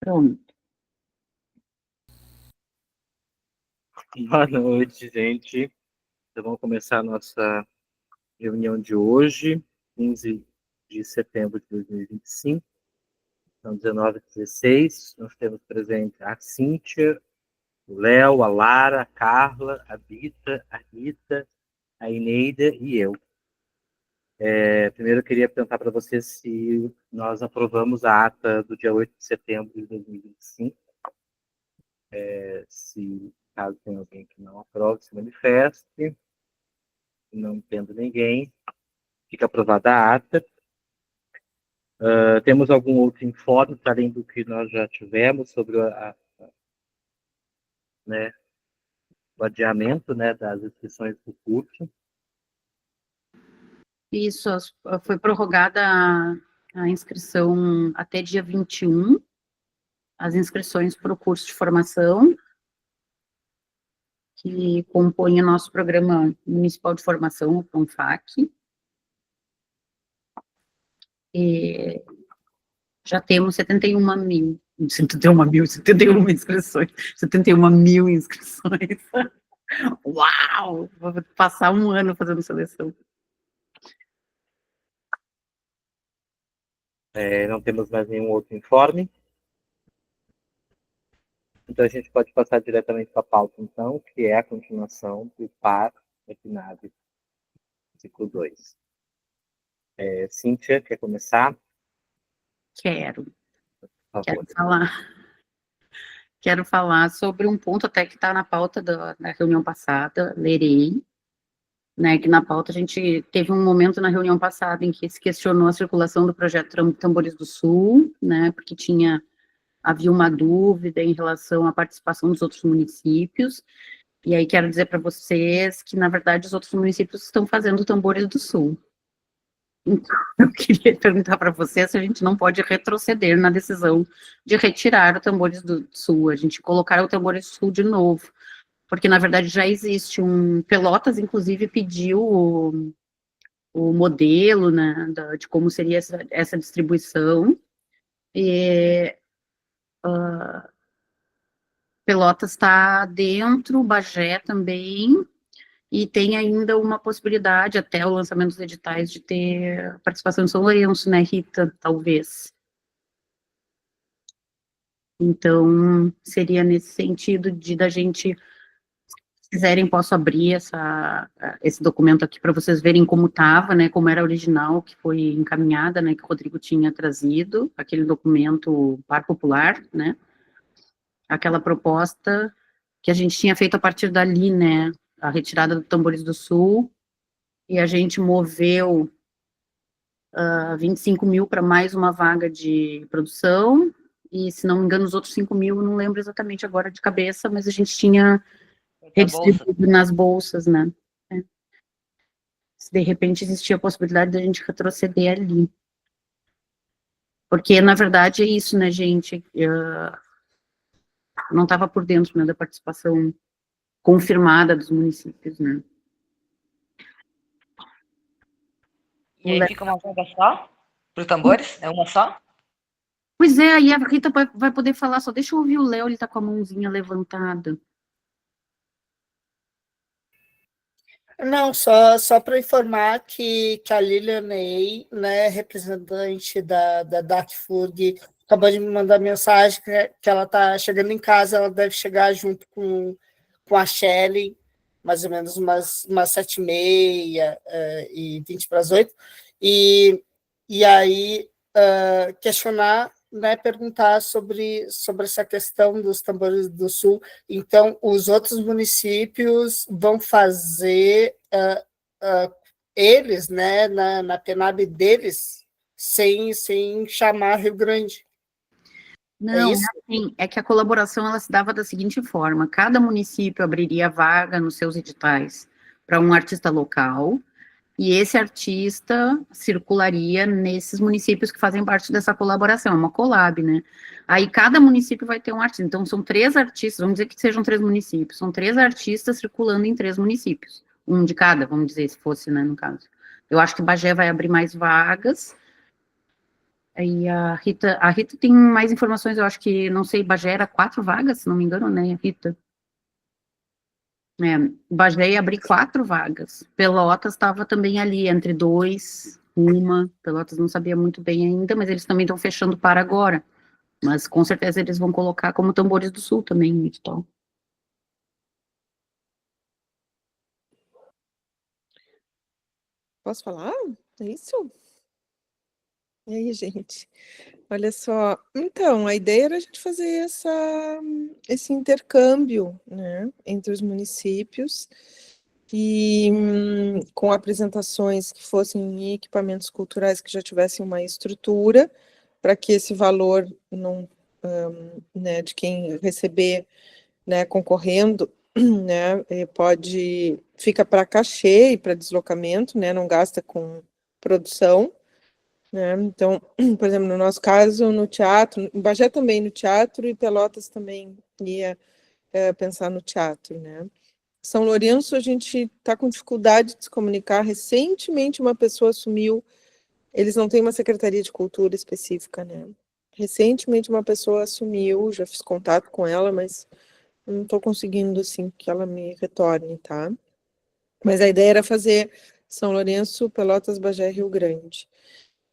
Pronto. Boa noite, gente. Então, vamos começar a nossa reunião de hoje, 15 de setembro de 2025. São 19h16. Nós temos presente a Cíntia, o Léo, a Lara, a Carla, a Bita, a Rita, a Ineida e eu. Primeiro, eu queria perguntar para vocês se nós aprovamos a ata do dia 8 de setembro de 2025. Se caso tenha alguém que não aprove, se manifeste. Não tendo ninguém, fica aprovada a ata. Temos algum outro informe, além do que nós já tivemos, sobre o adiamento, das inscrições do curso? Isso, foi prorrogada a inscrição até dia 21, as inscrições para o curso de formação, que compõe o nosso programa municipal de formação, o PRONFAC. E já temos 71 mil inscrições. 71 mil inscrições. Uau! Vou passar um ano fazendo seleção. Não temos mais nenhum outro informe. Então, a gente pode passar diretamente para a pauta, então, que é a continuação do PAR EPNAV, ciclo 2. Cíntia, quer começar? Quero falar sobre um ponto até que está na pauta da reunião passada, lerei, que na pauta a gente teve um momento na reunião passada em que se questionou a circulação do projeto Tambores do Sul, porque havia uma dúvida em relação à participação dos outros municípios, e aí quero dizer para vocês que, na verdade, os outros municípios estão fazendo Tambores do Sul. Então, eu queria perguntar para vocês se a gente não pode retroceder na decisão de retirar o Tambores do Sul, a gente colocar o Tambores do Sul de novo, porque, na verdade, já existe Pelotas, inclusive, pediu o modelo, de como seria essa distribuição, e Pelotas está dentro, Bagé também, e tem ainda uma possibilidade, até o lançamento dos editais, de ter participação de São Lourenço, Rita? Talvez. Então, seria nesse sentido da gente, se quiserem, posso abrir esse documento aqui para vocês verem como estava, como era original, que foi encaminhada, que o Rodrigo tinha trazido, aquele documento par popular, aquela proposta que a gente tinha feito a partir dali, a retirada do Tambores do Sul, e a gente moveu 25 mil para mais uma vaga de produção, e, se não me engano, os outros 5 mil, não lembro exatamente agora de cabeça, mas a gente tinha redistribuído nas bolsas, Se de repente existia a possibilidade de a gente retroceder ali. Porque, na verdade, é isso, gente? Não estava por dentro, da participação confirmada dos municípios, E aí fica uma vaga só para os tambores? É uma só? Pois é, aí a Rita vai poder falar, só deixa eu ouvir o Léo, ele está com a mãozinha levantada. Não, só para informar que a Lilian Ney, representante da DACFURG, acabou de me mandar mensagem que ela está chegando em casa, ela deve chegar junto com a Shelley, mais ou menos umas 7h30 e 7:20. E aí questionar, perguntar sobre essa questão dos Tambores do Sul. Então, os outros municípios vão fazer eles, na PENAB deles, sem chamar Rio Grande. Não, é que a colaboração ela se dava da seguinte forma: cada município abriria vaga nos seus editais para um artista local, e esse artista circularia nesses municípios que fazem parte dessa colaboração, é uma collab, Aí cada município vai ter um artista, então são 3 artistas, vamos dizer que sejam 3 municípios, são 3 artistas circulando em 3 municípios, um de cada, vamos dizer, se fosse, no caso. Eu acho que Bagé vai abrir mais vagas, Aí a Rita tem mais informações, eu acho que, não sei, Bagé era 4 vagas, se não me engano, né, Rita? Bagé ia abrir 4 vagas. Pelotas estava também ali, entre 2, uma. Pelotas não sabia muito bem ainda, mas eles também estão fechando para agora. Mas com certeza eles vão colocar como Tambores do Sul também, no edital. Posso falar? É isso? E aí, gente? Olha só. Então, a ideia era a gente fazer esse intercâmbio, né, entre os municípios e com apresentações que fossem em equipamentos culturais que já tivessem uma estrutura, para que esse valor não, né, de quem receber, né, concorrendo, né, fica para cachê e para deslocamento, né, não gasta com produção, né, então, por exemplo, no nosso caso, no teatro, em Bagé também no teatro, e Pelotas também ia pensar no teatro, né. São Lourenço, a gente está com dificuldade de se comunicar. Recentemente, uma pessoa assumiu, eles não têm uma secretaria de cultura específica, né. Recentemente, uma pessoa assumiu, já fiz contato com ela, mas não estou conseguindo, assim, que ela me retorne, tá? Mas a ideia era fazer São Lourenço, Pelotas, Bagé, Rio Grande.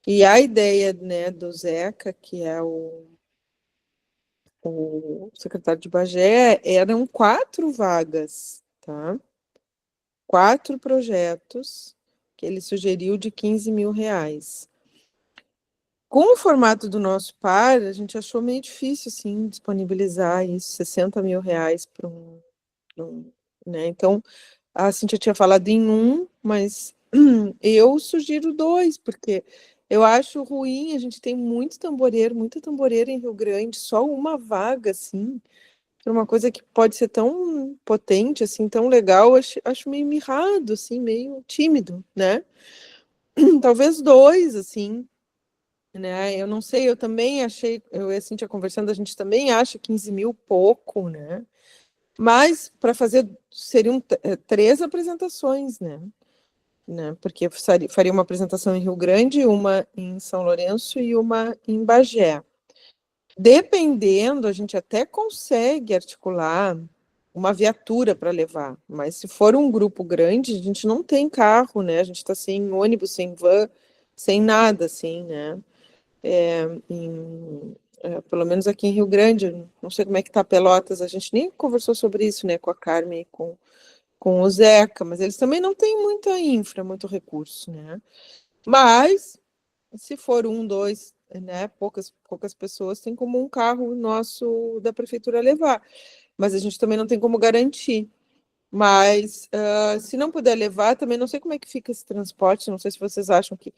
E a ideia, né, do Zeca, que é o secretário de Bagé, eram 4 vagas, tá? 4 projetos que ele sugeriu de R$ 15.000. Com o formato do nosso par, a gente achou meio difícil, assim, disponibilizar isso, R$ 60.000 para né? Então, a Cíntia tinha falado em um, mas eu sugiro 2, porque eu acho ruim, a gente tem muita tamboreira em Rio Grande, só uma vaga, assim, para uma coisa que pode ser tão potente, assim, tão legal, acho meio mirrado, assim, meio tímido, né? Talvez 2, assim, né? Eu não sei, eu também achei, eu e a Cíntia conversando, a gente também acha 15.000 pouco, né? Mas para fazer seriam 3 apresentações, né? Porque faria uma apresentação em Rio Grande, uma em São Lourenço e uma em Bagé. Dependendo, a gente até consegue articular uma viatura para levar, mas se for um grupo grande, a gente não tem carro, né? A gente está sem ônibus, sem van, sem nada, assim, né? Pelo menos aqui em Rio Grande, não sei como é que está Pelotas, a gente nem conversou sobre isso, né, com a Carmen e com o Zeca, mas eles também não têm muita infra, muito recurso, né? Mas, se for 1, 2, né, poucas pessoas, tem como um carro nosso da prefeitura levar, mas a gente também não tem como garantir. Mas, se não puder levar, também não sei como é que fica esse transporte, não sei se vocês acham que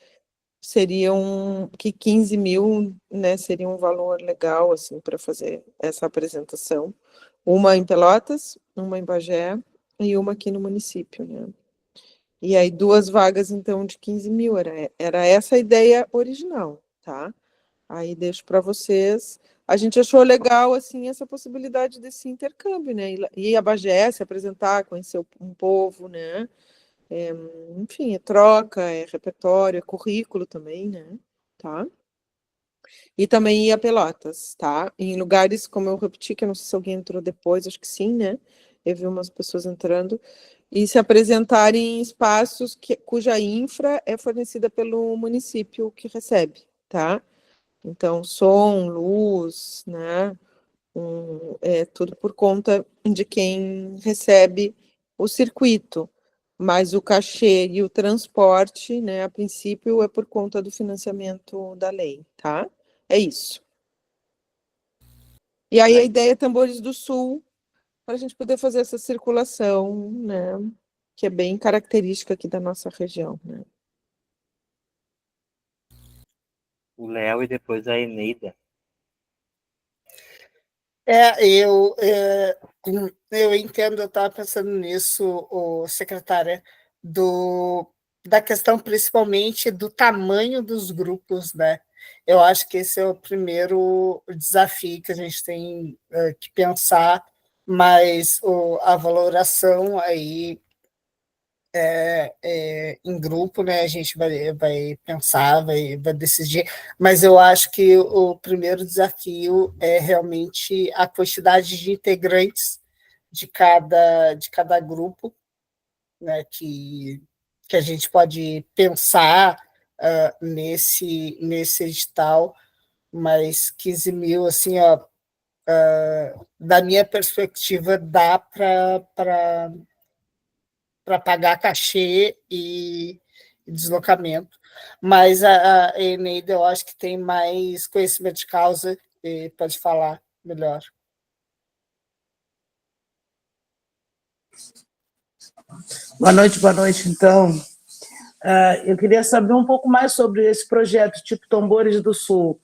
que 15.000, né, seria um valor legal, assim, para fazer essa apresentação. Uma em Pelotas, uma em Bagé e uma aqui no município, né. E aí 2 vagas, então, de 15.000, era essa a ideia original, tá. Aí deixo para vocês. A gente achou legal, assim, essa possibilidade desse intercâmbio, né, ir a Bagé, se apresentar, conhecer um povo, né, enfim, é troca, é repertório, é currículo também, né, tá? E também ir a Pelotas, tá? Em lugares, como eu repeti, que eu não sei se alguém entrou depois, acho que sim, né? Eu vi umas pessoas entrando, e se apresentarem em espaços cuja infra é fornecida pelo município que recebe, tá? Então, som, luz, né? É tudo por conta de quem recebe o circuito, mas o cachê e o transporte, né, a princípio, é por conta do financiamento da lei, tá? É isso. E aí a ideia é Tambores do Sul, para a gente poder fazer essa circulação, né, que é bem característica aqui da nossa região, né? O Léo e depois a Eneida. Eu entendo, eu estava pensando nisso, o secretária, da questão principalmente do tamanho dos grupos, né? Eu acho que esse é o primeiro desafio que a gente tem que pensar, mas a valoração aí em grupo, né? A gente vai pensar, vai decidir, mas eu acho que o primeiro desafio é realmente a quantidade de integrantes de cada grupo, né? Que a gente pode pensar nesse edital, mas 15 mil, assim, ó, da minha perspectiva, dá para pagar cachê e deslocamento. Mas a Eneida, eu acho que tem mais conhecimento de causa e pode falar melhor. Boa noite, então. Eu queria saber um pouco mais sobre esse projeto, tipo Tambores do Sul.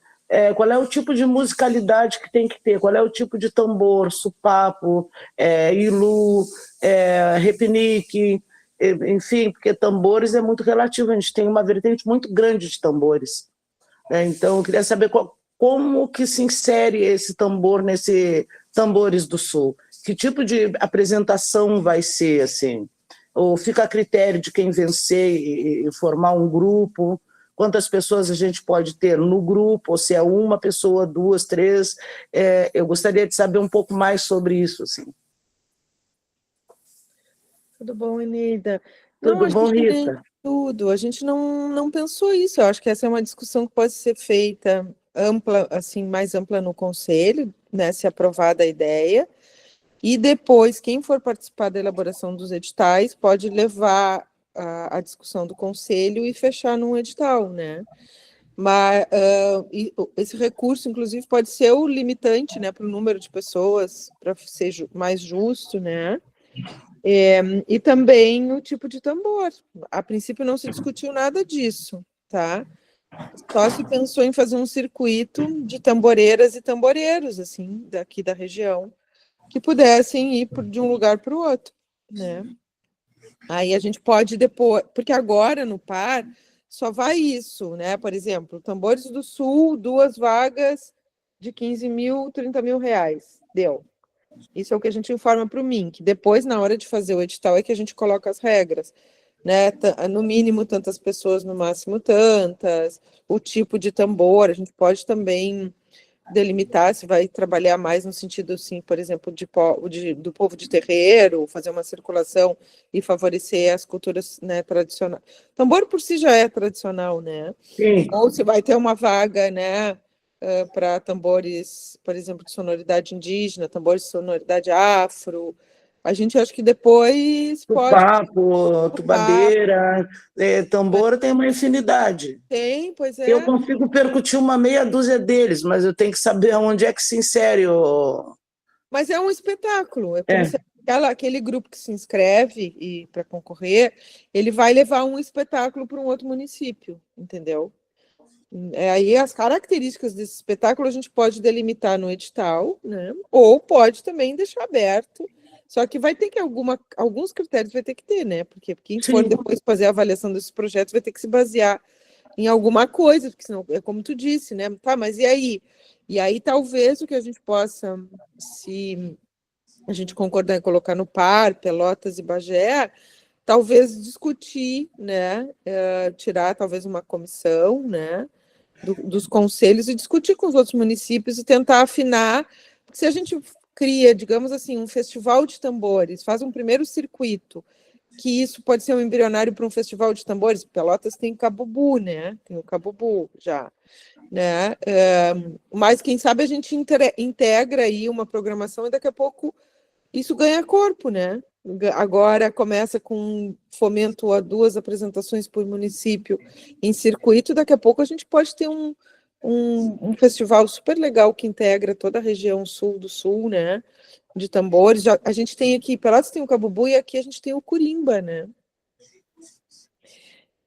Qual é o tipo de musicalidade que tem que ter? Qual é o tipo de tambor, supapo, ilu, repinique, enfim, porque tambores é muito relativo, a gente tem uma vertente muito grande de tambores. Então, eu queria saber como que se insere esse tambor nesse Tambores do Sul. Que tipo de apresentação vai ser, assim? Ou fica a critério de quem vencer e formar um grupo? Quantas pessoas a gente pode ter no grupo? Ou se é uma pessoa, duas, três? Eu gostaria de saber um pouco mais sobre isso, assim. Tudo bom, Eneida? Tudo bom, Rita? Tudo. A gente não pensou isso. Eu acho que essa é uma discussão que pode ser feita ampla, assim, mais ampla no conselho, né, se aprovada a ideia. E depois, quem for participar da elaboração dos editais pode levar a discussão do conselho e fechar num edital, né? Mas esse recurso, inclusive, pode ser o limitante, né, para o número de pessoas, para ser mais justo, né? E também o tipo de tambor. A princípio não se discutiu nada disso, tá? Só se pensou em fazer um circuito de tamboreiras e tamboreiros, assim, daqui da região, que pudessem ir de um lugar para o outro, né? Aí a gente pode depois, porque agora no par só vai isso, né? Por exemplo, Tambores do Sul, 2 vagas de 15 mil, 30 mil reais. Deu. Isso é o que a gente informa para o MINC. Depois, na hora de fazer o edital, é que a gente coloca as regras, né? No mínimo tantas pessoas, no máximo tantas, o tipo de tambor, a gente pode também delimitar se vai trabalhar mais no sentido, assim, por exemplo, do povo de terreiro, fazer uma circulação e favorecer as culturas, né, tradicionais. Tambor por si já é tradicional, né? Sim. Ou se vai ter uma vaga, né, para tambores, por exemplo, de sonoridade indígena, tambores de sonoridade afro. A gente acha que depois pode... Papo, tubadeira, tambor tem uma infinidade. Tem, pois é. Eu consigo percutir uma meia dúzia deles, mas eu tenho que saber onde é que se insere o... Mas é um espetáculo, é como se aquele grupo que se inscreve e para concorrer, ele vai levar um espetáculo para um outro município, entendeu? Aí as características desse espetáculo a gente pode delimitar no edital, né? Ou pode também deixar aberto, só que vai ter que alguns critérios vai ter que ter, né? Porque quem for depois fazer a avaliação desses projetos vai ter que se basear em alguma coisa, porque senão é como tu disse, né? Tá, mas e aí? E aí talvez o que a gente possa, se a gente concordar em colocar no par, Pelotas e Bagé, talvez discutir, né? Tirar talvez uma comissão, né? Dos conselhos e discutir com os outros municípios e tentar afinar. Se a gente cria, digamos assim, um festival de tambores, faz um primeiro circuito, que isso pode ser um embrionário para um festival de tambores. Pelotas tem Cabubu, né? Tem o Cabubu já, né? Mas quem sabe a gente integra aí uma programação e daqui a pouco isso ganha corpo, né? Agora começa com fomento a 2 apresentações por município em circuito, daqui a pouco a gente pode ter um festival super legal que integra toda a região sul do sul, né? De tambores. A gente tem aqui, Pelotas tem o Cabubu e aqui a gente tem o Curimba, né?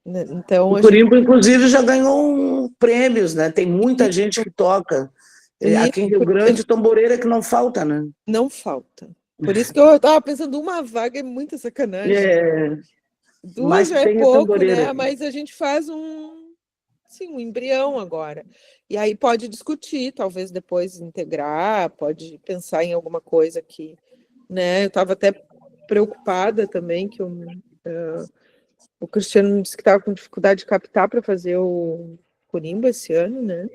Então, o Curimba, inclusive, já ganhou prêmios, né? Tem muita gente que toca. Aqui em Rio Grande, tamboreira que não falta, né? Não falta. Por isso que eu estava pensando, uma vaga é muita sacanagem. 2 já é pouco, né? Mas a gente faz um embrião agora. E aí pode discutir, talvez depois integrar, pode pensar em alguma coisa que, né? Eu estava até preocupada também que O Cristiano disse que estava com dificuldade de captar para fazer o Corimba esse ano, né?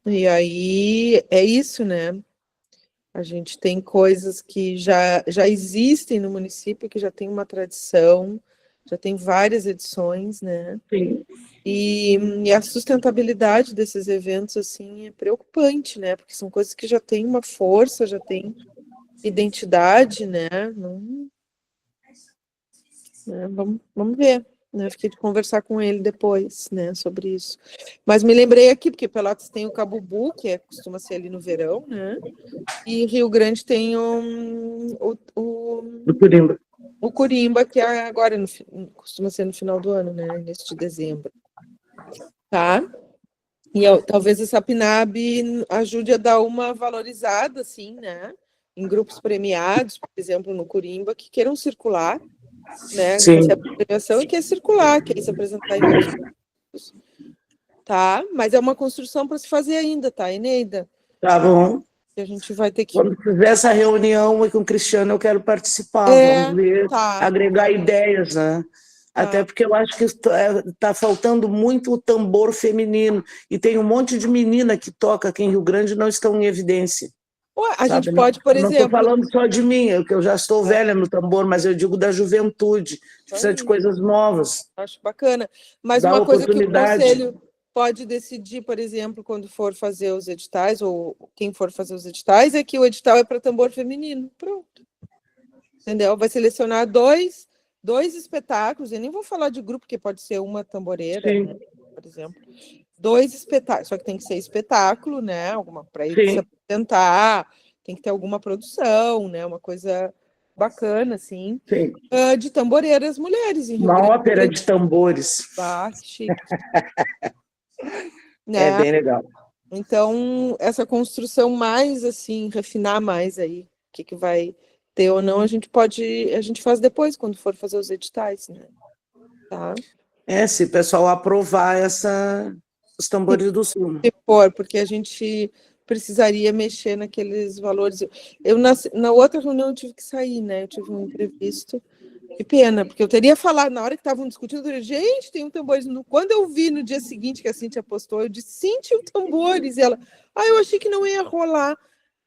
E aí é isso, né? A gente tem coisas que já existem no município, que já tem uma tradição, já tem várias edições, né? Sim. E a sustentabilidade desses eventos, assim, é preocupante, né? Porque são coisas que já têm uma força, já têm identidade, né? Vamos ver, né? Fiquei de conversar com ele depois, né, sobre isso. Mas me lembrei aqui, porque Pelotas tem o Cabubu, que costuma ser ali no verão, né? E Rio Grande tem Do Corimba. o Corimba, que é agora, costuma ser no final do ano, né? Início de dezembro. Tá? E talvez essa PNAB ajude a dar uma valorizada, assim, né? Em grupos premiados, por exemplo, no Corimba, que queiram circular, né? Sim. Recebe a premiação e quer circular, quer se apresentar em outros grupos. Tá? Mas é uma construção para se fazer ainda, tá, Eneida? Tá bom. Que a gente vai ter que... Quando fizer essa reunião com o Cristiano, eu quero participar. Vamos ver, tá. agregar ideias, né? Até porque eu acho que está faltando muito o tambor feminino. E tem um monte de menina que toca aqui em Rio Grande e não estão em evidência. Ué, a gente pode, por exemplo... Não estou falando só de mim, que eu já estou velha no tambor, mas eu digo da juventude. Precisa de coisas novas. Acho bacana. Mas Dá uma coisa que o oportunidade. Conselho pode decidir, por exemplo, quando for fazer os editais, ou quem for fazer os editais, é que o edital é para tambor feminino. Pronto. Entendeu? Vai selecionar dois espetáculos, eu nem vou falar de grupo, porque pode ser uma tamboreira, né, por exemplo. 2 espetáculos, só que tem que ser espetáculo, né? Para ele se apresentar, tem que ter alguma produção, né? Uma coisa bacana, assim. De tamboreiras mulheres em Rio Uma Grande. ópera de tambores. Que chique. Né? É bem legal. Então, essa construção mais, assim, refinar mais aí, o que vai ter ou não, a gente faz depois, quando for fazer os editais, né? Tá? Se o pessoal aprovar os tambores do Sul. Se for, porque a gente precisaria mexer naqueles valores. Na outra reunião eu tive que sair, né? Eu tive um imprevisto. Que pena, porque eu teria falado, na hora que estavam discutindo, eu disse, gente, tem um tambores. Quando eu vi no dia seguinte que a Cíntia postou, eu disse, Cíntia, o tambores. E ela, eu achei que não ia rolar.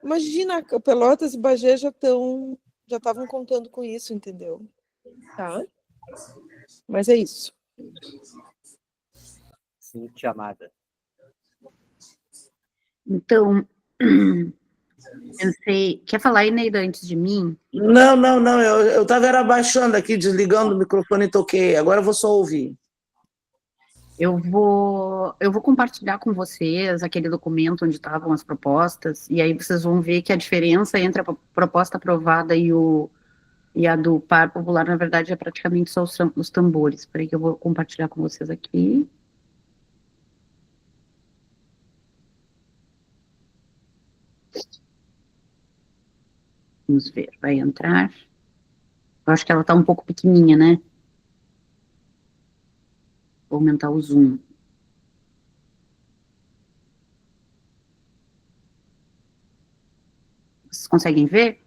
Imagina, Pelotas e Bagé já estavam contando com isso, entendeu? Tá? Mas é isso. Cíntia amada. Então, pensei... Quer falar, Eneida, antes de mim? Não. Eu estava abaixando aqui, desligando o microfone e toquei. Agora eu vou só ouvir. Eu vou compartilhar com vocês aquele documento onde estavam as propostas, e aí vocês vão ver que a diferença entre a proposta aprovada e a do Par Popular, na verdade, é praticamente só os tambores. Espera aí que eu vou compartilhar com vocês aqui. Vamos ver, vai entrar. Eu acho que ela está um pouco pequenininha, né? Vou aumentar o zoom. Vocês conseguem ver?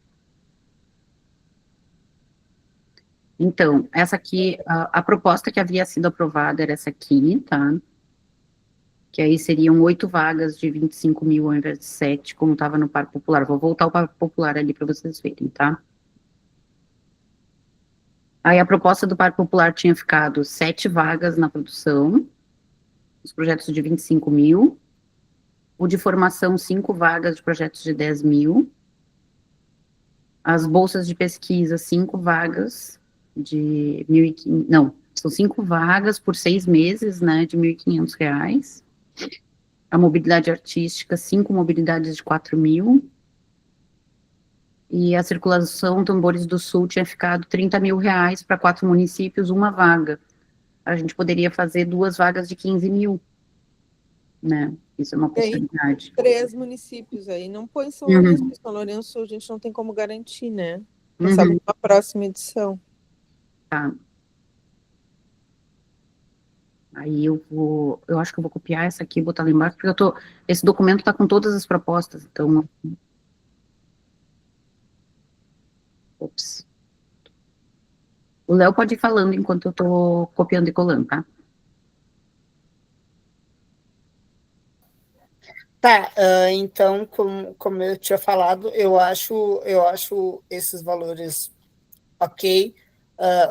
Então, essa aqui, a proposta que havia sido aprovada era essa aqui, tá? Que aí seriam 8 vagas de 25 mil ao invés de 7, como estava no Parque Popular. Vou voltar ao Parque Popular ali para vocês verem, tá? Aí a proposta do Parque Popular tinha ficado 7 vagas na produção, os projetos de 25 mil, o de formação 5 vagas de projetos de 10 mil, as bolsas de pesquisa 5 vagas de 1.500, não, são 5 vagas por 6 meses, né, de R$1.500. A mobilidade artística, 5 mobilidades de 4 mil. E a circulação Tambores do Sul tinha ficado R$30 mil para 4 municípios, uma vaga. A gente poderia fazer 2 vagas de 15 mil, né? Isso é uma possibilidade. 3 municípios aí, não põe São Lourenço, porque São Lourenço a gente não tem como garantir, né? Quem sabe numa próxima edição. Tá. Aí eu acho que eu vou copiar essa aqui e botar lá embaixo, porque esse documento está com todas as propostas, então... Ops. O Léo pode ir falando enquanto eu estou copiando e colando, tá? Tá, então, como eu tinha falado, eu acho esses valores ok,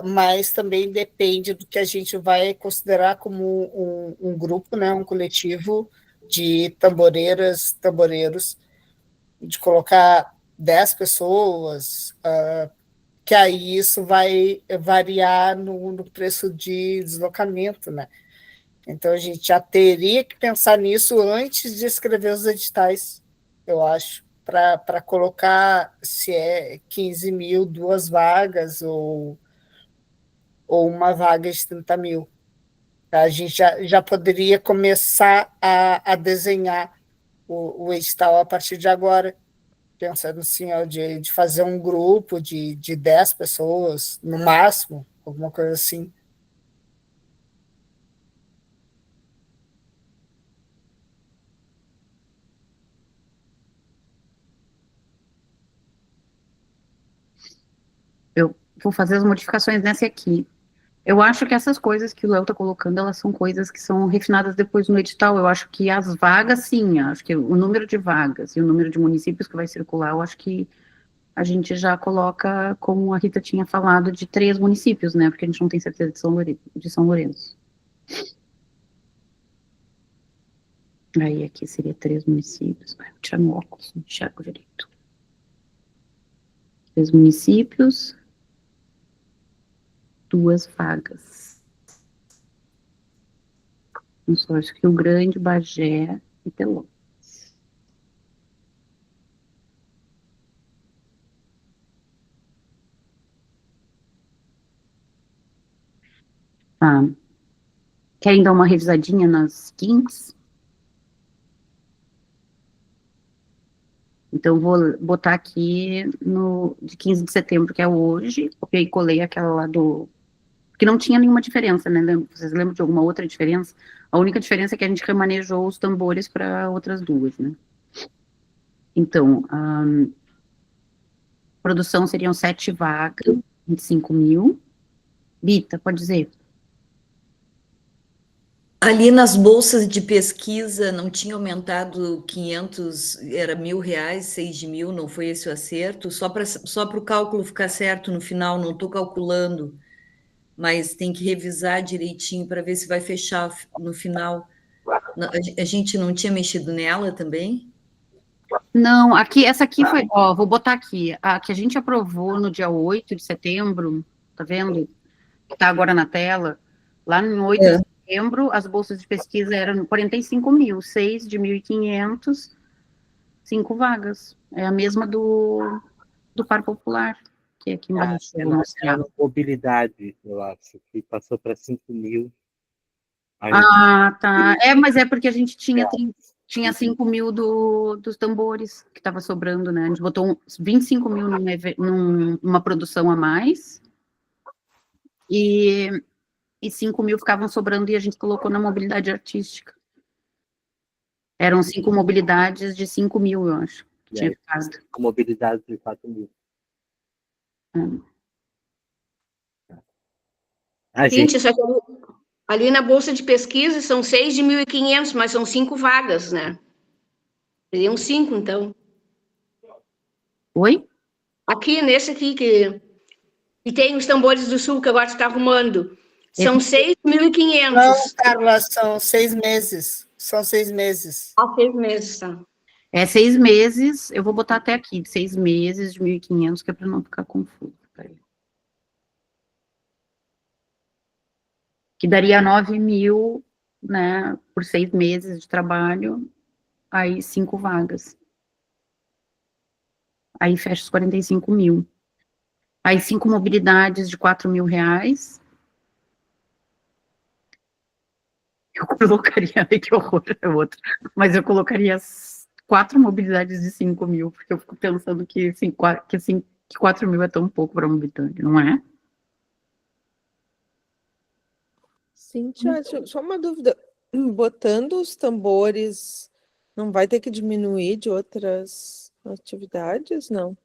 mas também depende do que a gente vai considerar como um grupo, né, um coletivo de tamboreiras, tamboreiros, de colocar 10 pessoas, que aí isso vai variar no preço de deslocamento, né? Então, a gente já teria que pensar nisso antes de escrever os editais, eu acho, para colocar se é 15 mil, 2 vagas, ou uma vaga de 30 mil. A gente já poderia começar a desenhar o edital a partir de agora, pensando assim, ó, de fazer um grupo de 10 pessoas, no máximo, alguma coisa assim. Eu vou fazer as modificações nessa aqui. Eu acho que essas coisas que o Léo está colocando, elas são coisas que são refinadas depois no edital. Eu acho que as vagas, sim, acho que o número de vagas e o número de municípios que vai circular, eu acho que a gente já coloca, como a Rita tinha falado, de 3 municípios, né? Porque a gente não tem certeza de São Lourenço. Aí aqui seria 3 municípios. Vai, vou tirar meu óculos, não enxergo direito. 3 municípios, 2 vagas. Consórcio Rio Grande, Bagé e Pelotas. Tá. Querem dar uma revisadinha nas skins? Então, vou botar aqui no de 15 de setembro, que é hoje. Copiei e colei aquela lá do... que não tinha nenhuma diferença, né? Vocês lembram de alguma outra diferença? A única diferença é que a gente remanejou os tambores para outras 2, né? Então, a produção seriam 7 vagas, 25 mil. Bita, pode dizer. Ali nas bolsas de pesquisa não tinha aumentado 500, era R$ 1.000, 6 mil, não foi esse o acerto? Só para o cálculo ficar certo no final, não estou calculando, mas tem que revisar direitinho para ver se vai fechar no final. A gente não tinha mexido nela também? Não, aqui, essa aqui foi, ó, vou botar aqui, a que a gente aprovou no dia 8 de setembro, tá vendo? Que tá agora na tela, lá no 8 de setembro, as bolsas de pesquisa eram 45 mil, 6 de 1.500, 5 vagas. É a mesma do Par Popular, que é aqui embaixo. Era mobilidade, eu acho, que passou para 5 mil. Aí, Ah, tá. É, mas é porque a gente tinha 5 mil dos tambores que estava sobrando, né? A gente botou 25 mil numa produção a mais e 5 mil ficavam sobrando e a gente colocou na mobilidade artística. Eram 5 mobilidades de 5 mil, eu acho. Que tinha ficado. com mobilidade de 4 mil. Gente, só que ali na bolsa de pesquisa são 6 de 1.500, mas são 5 vagas, né? Seriam 5, então. Oi? Aqui, nesse aqui, que tem os tambores do sul, que agora está arrumando, são 6.500. Não, Carla, são 6 meses. São 6 meses. 6 meses, tá. É 6 meses, eu vou botar até aqui, 6 meses de 1.500, que é para não ficar confuso. Que daria 9 mil, né, por 6 meses de trabalho, aí 5 vagas. Aí fecha os 45 mil. Aí 5 mobilidades de 4 mil reais. Eu colocaria, que horror é outra, mas eu colocaria 4 mobilidades de 5 mil, porque eu fico pensando que 4 mil é tão pouco para mobilidade, não é? Sim, só uma dúvida. Botando os tambores, não vai ter que diminuir de outras atividades, não?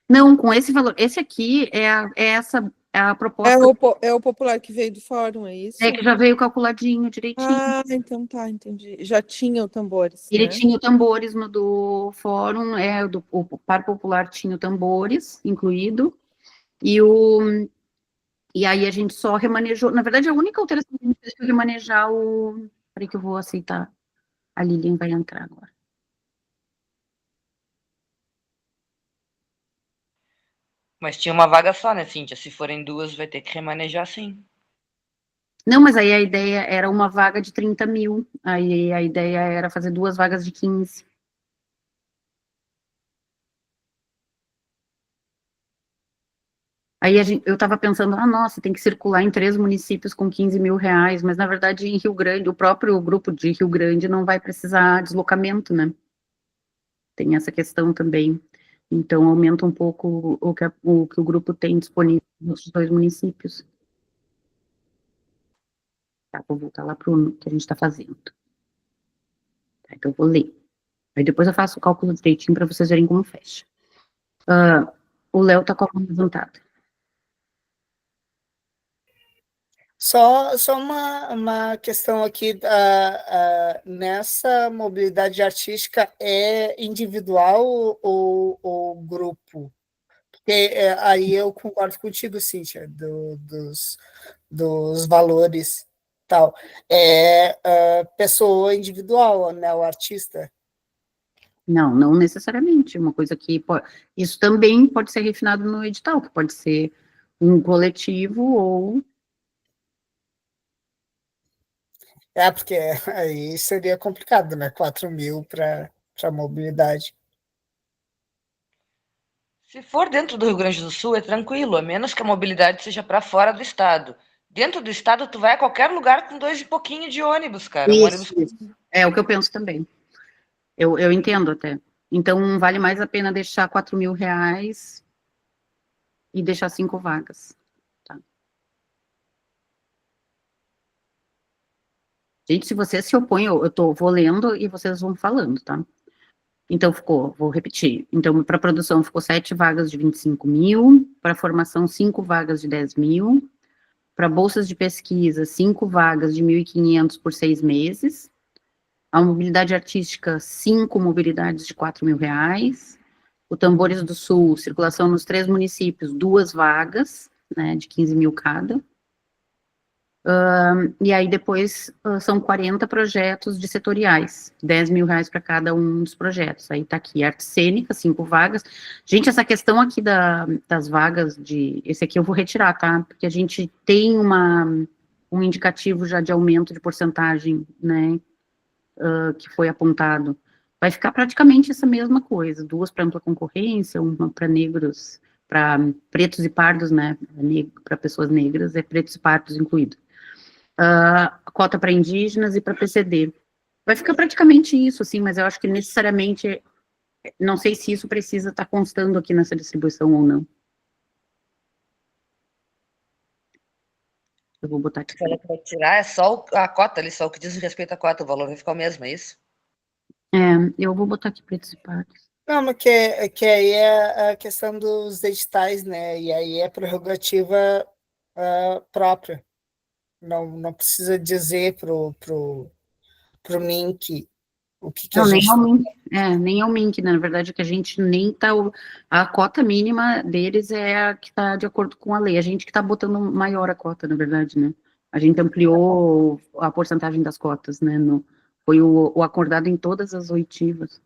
Não, com esse valor. Esse aqui é essa a proposta É o popular que veio do fórum, é isso? é que já veio calculadinho direitinho. Ah, então tá, entendi. Já tinha o tambores, Ele né? tinha o tambores no do fórum, o par popular tinha o tambores incluído, e aí a gente só remanejou. Na verdade, a única alteração que a gente fez foi remanejar o. Peraí que eu vou aceitar. A Lilian vai entrar agora. Mas tinha uma vaga só, né, Cíntia? Se forem duas, vai ter que remanejar sim. Não, mas aí a ideia era uma vaga de 30 mil. Aí a ideia era fazer 2 vagas de 15. Aí eu estava pensando, nossa, tem que circular em 3 municípios com 15 mil reais, mas na verdade em Rio Grande, o próprio grupo de Rio Grande não vai precisar deslocamento, né? Tem essa questão também. Então aumenta um pouco o que o grupo tem disponível nos 2 municípios. Tá, vou voltar lá para o que a gente está fazendo. Tá, então eu vou ler. Aí depois eu faço o cálculo direitinho para vocês verem como fecha. O Léo está com a mão levantada. Só uma questão aqui, nessa mobilidade artística é individual ou grupo? Porque aí eu concordo contigo, Cíntia, dos valores tal. Pessoa individual, né, o artista. Não, não necessariamente. Uma coisa que isso também pode ser refinado no edital, que pode ser um coletivo ou. Porque aí seria complicado, né? 4 mil para mobilidade. Se for dentro do Rio Grande do Sul, é tranquilo, a menos que a mobilidade seja para fora do estado. Dentro do estado, tu vai a qualquer lugar com 2 e pouquinho de ônibus, cara. Isso. É o que eu penso também. Eu entendo até. Então, vale mais a pena deixar 4 mil reais e deixar 5 vagas. Tá? Gente, se vocês se opõem, vou lendo e vocês vão falando, tá? Então, vou repetir. Então, para produção ficou 7 vagas de 25 mil, para formação 5 vagas de 10 mil, para bolsas de pesquisa 5 vagas de 1.500 por 6 meses, a mobilidade artística 5 mobilidades de 4 mil reais, o Tambores do Sul, circulação nos 3 municípios, 2 vagas, né, de 15 mil cada. E aí depois são 40 projetos de setoriais, 10 mil reais para cada um dos projetos. Aí tá aqui, arte cênica, 5 vagas. Gente, essa questão aqui das vagas esse aqui eu vou retirar, tá? Porque a gente tem um indicativo já de aumento de porcentagem, né, que foi apontado. Vai ficar praticamente essa mesma coisa, 2 para ampla concorrência, uma para negros, para pretos e pardos, né, para pessoas negras, pretos e pardos incluído. Cota para indígenas e para PCD. Vai ficar praticamente isso, assim, mas eu acho que necessariamente, não sei se isso precisa estar constando aqui nessa distribuição ou não. Eu vou botar aqui. Se ela vai tirar, é só a cota ali, só o que diz respeito à cota, o valor vai ficar o mesmo, é isso? Eu vou botar aqui pretos e pardos. Não, mas que aí é a questão dos editais, né? E aí é prerrogativa própria. Não precisa dizer pro MINC o que Não, a gente... nem ao MINC, né? Na verdade, que a gente nem tá... A cota mínima deles é a que está de acordo com a lei. A gente que está botando maior a cota, na verdade, né? A gente ampliou a porcentagem das cotas, né? Foi o acordado em todas as oitivas.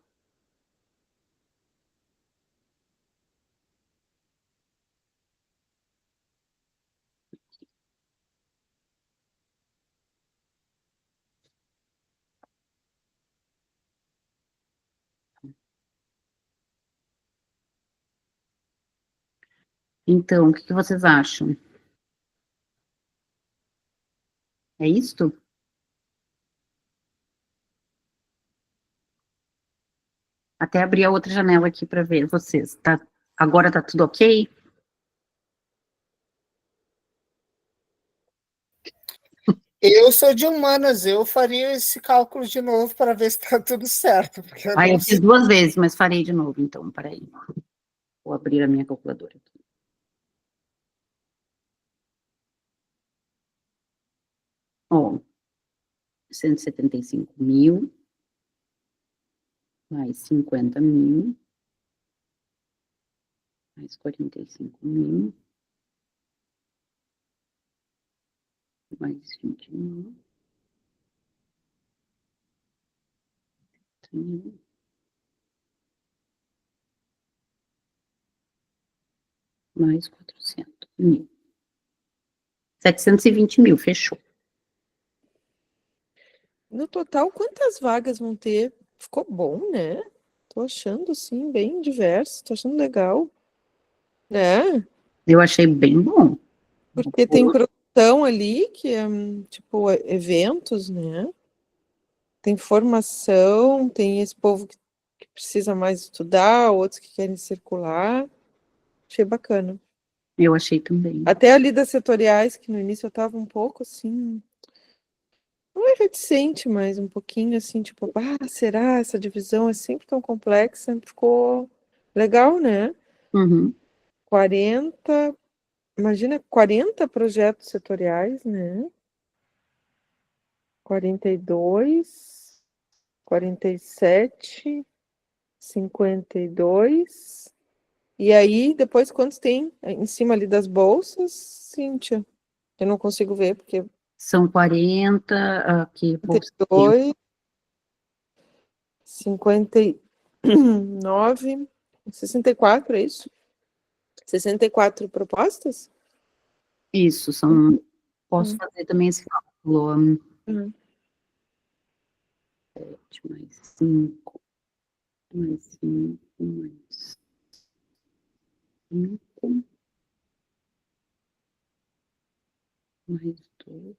Então, o que vocês acham? É isto? Até abrir a outra janela aqui para ver vocês. Agora tá tudo ok? Eu sou de humanas, eu faria esse cálculo de novo para ver se está tudo certo. Porque Eu fiz 2 vezes, mas farei de novo, então, peraí. Vou abrir a minha calculadora aqui. Ó, 175 mil, mais 50 mil, mais 45 mil, mais 20 mil, 30 mil, mais 400 mil. 720 mil, fechou. No total, quantas vagas vão ter? Ficou bom, né? Tô achando, assim, bem diverso, tô achando legal, né? Eu achei bem bom. Porque tem produção ali, que é, tipo, eventos, né? Tem formação, tem esse povo que precisa mais estudar, outros que querem circular. Achei bacana. Eu achei também. Até ali das setoriais, que no início eu tava um pouco, assim, não é reticente, mas um pouquinho, assim, tipo, será? Essa divisão é sempre tão complexa? Ficou legal, né? Uhum. 40, imagina, 40 projetos setoriais, né? 42, 47, 52. E aí, depois, quantos tem em cima ali das bolsas, Cíntia? Eu não consigo ver, porque São 40, aqui, bolsa de 52, 59, 64, é isso? 64 propostas? Isso, são. Posso fazer também esse cálculo. Uhum. 7 mais 5, mais 5, mais 5, mais 2,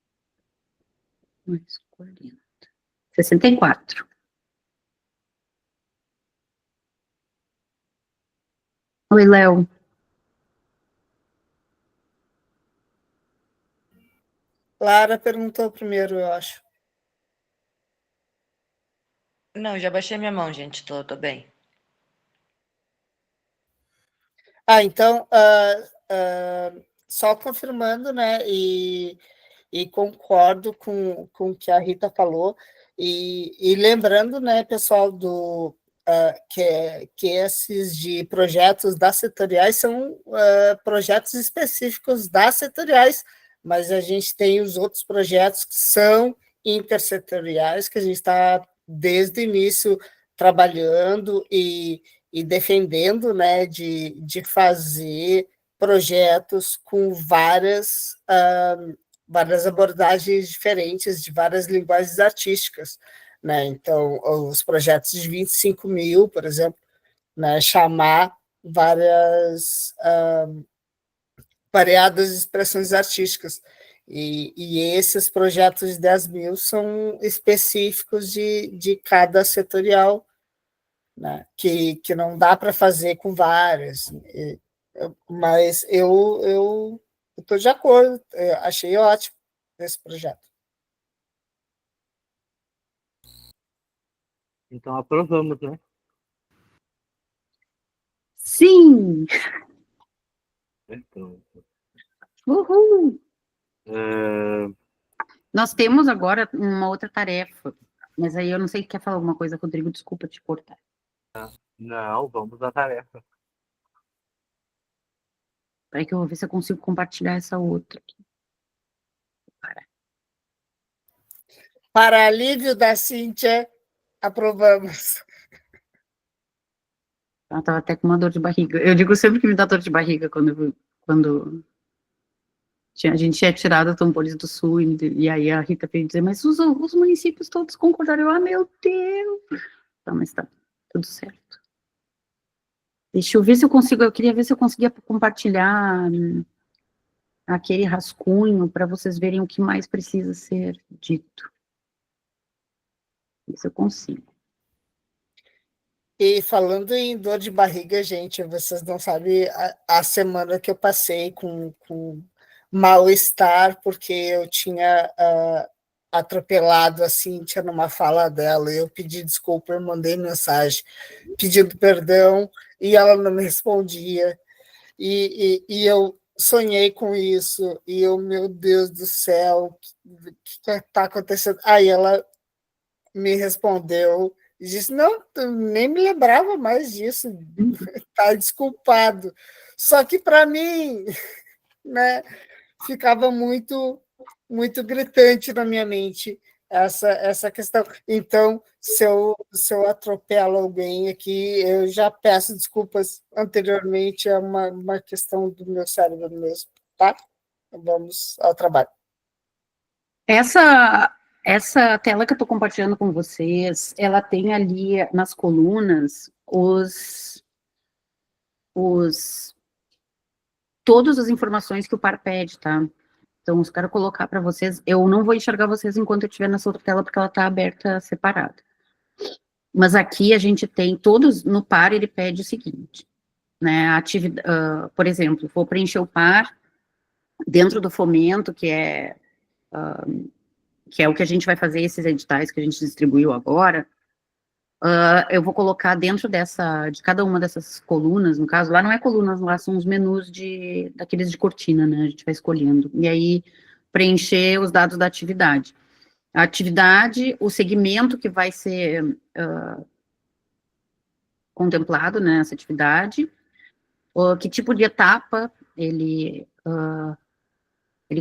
mais 40. 64. Oi, Léo. Lara perguntou primeiro, eu acho. Não, já baixei minha mão, gente. Tô bem. Então, só confirmando, né, e concordo com o que a Rita falou, e lembrando, né, pessoal, que esses de projetos das setoriais são projetos específicos das setoriais, mas a gente tem os outros projetos que são intersetoriais, que a gente está desde o início trabalhando e defendendo, né, de fazer projetos com várias abordagens diferentes, de várias linguagens artísticas, né? Então, os projetos de 25 mil, por exemplo, né, chamar variadas expressões artísticas. E esses projetos de 10 mil são específicos de cada setorial, né? Que não dá para fazer com várias. Mas eu estou de acordo, achei ótimo esse projeto. Então aprovamos, né? Sim! Então, Uhul! é, Nós temos agora uma outra tarefa, mas aí eu não sei se quer falar alguma coisa, Rodrigo, desculpa te cortar. não, vamos à tarefa. Peraí que eu vou ver se eu consigo compartilhar essa outra aqui. Para alívio da Cíntia, aprovamos. Ela estava até com uma dor de barriga. Eu digo sempre que me dá dor de barriga quando a gente tinha tirado a Tambores do Sul, e aí a Rita veio dizer, mas os municípios todos concordaram. Meu Deus! Tá, mas tá tudo certo. Deixa eu ver se eu consigo, eu queria ver se eu conseguia compartilhar aquele rascunho para vocês verem o que mais precisa ser dito. Ver se eu consigo. E falando em dor de barriga, gente, vocês não sabem a semana que eu passei com mal-estar, porque eu tinha atropelado a Cíntia numa fala dela. Eu pedi desculpa, eu mandei mensagem pedindo perdão, e ela não me respondia. E eu sonhei com isso, e eu, meu Deus do céu, o que está acontecendo? Aí ela me respondeu e disse, não, eu nem me lembrava mais disso, tá desculpado. Só que para mim, né, ficava muito gritante na minha mente essa questão. Então, se eu atropelo alguém aqui, eu já peço desculpas anteriormente, é uma questão do meu cérebro mesmo, tá? Vamos ao trabalho. Essa tela que eu estou compartilhando com vocês, ela tem ali nas colunas todas as informações que o par pede, tá? Então, eu quero colocar para vocês. Eu não vou enxergar vocês enquanto eu estiver nessa outra tela, porque ela está aberta separada. Mas aqui a gente tem todos, no par ele pede o seguinte, né? Por exemplo, vou preencher o par dentro do fomento, que é o que a gente vai fazer, esses editais que a gente distribuiu agora. Eu vou colocar dentro de cada uma dessas colunas, no caso, lá não é colunas, lá são os menus daqueles de cortina, né? A gente vai escolhendo. E aí, preencher os dados da atividade. A atividade, o segmento que vai ser contemplado nessa atividade, que tipo de etapa ele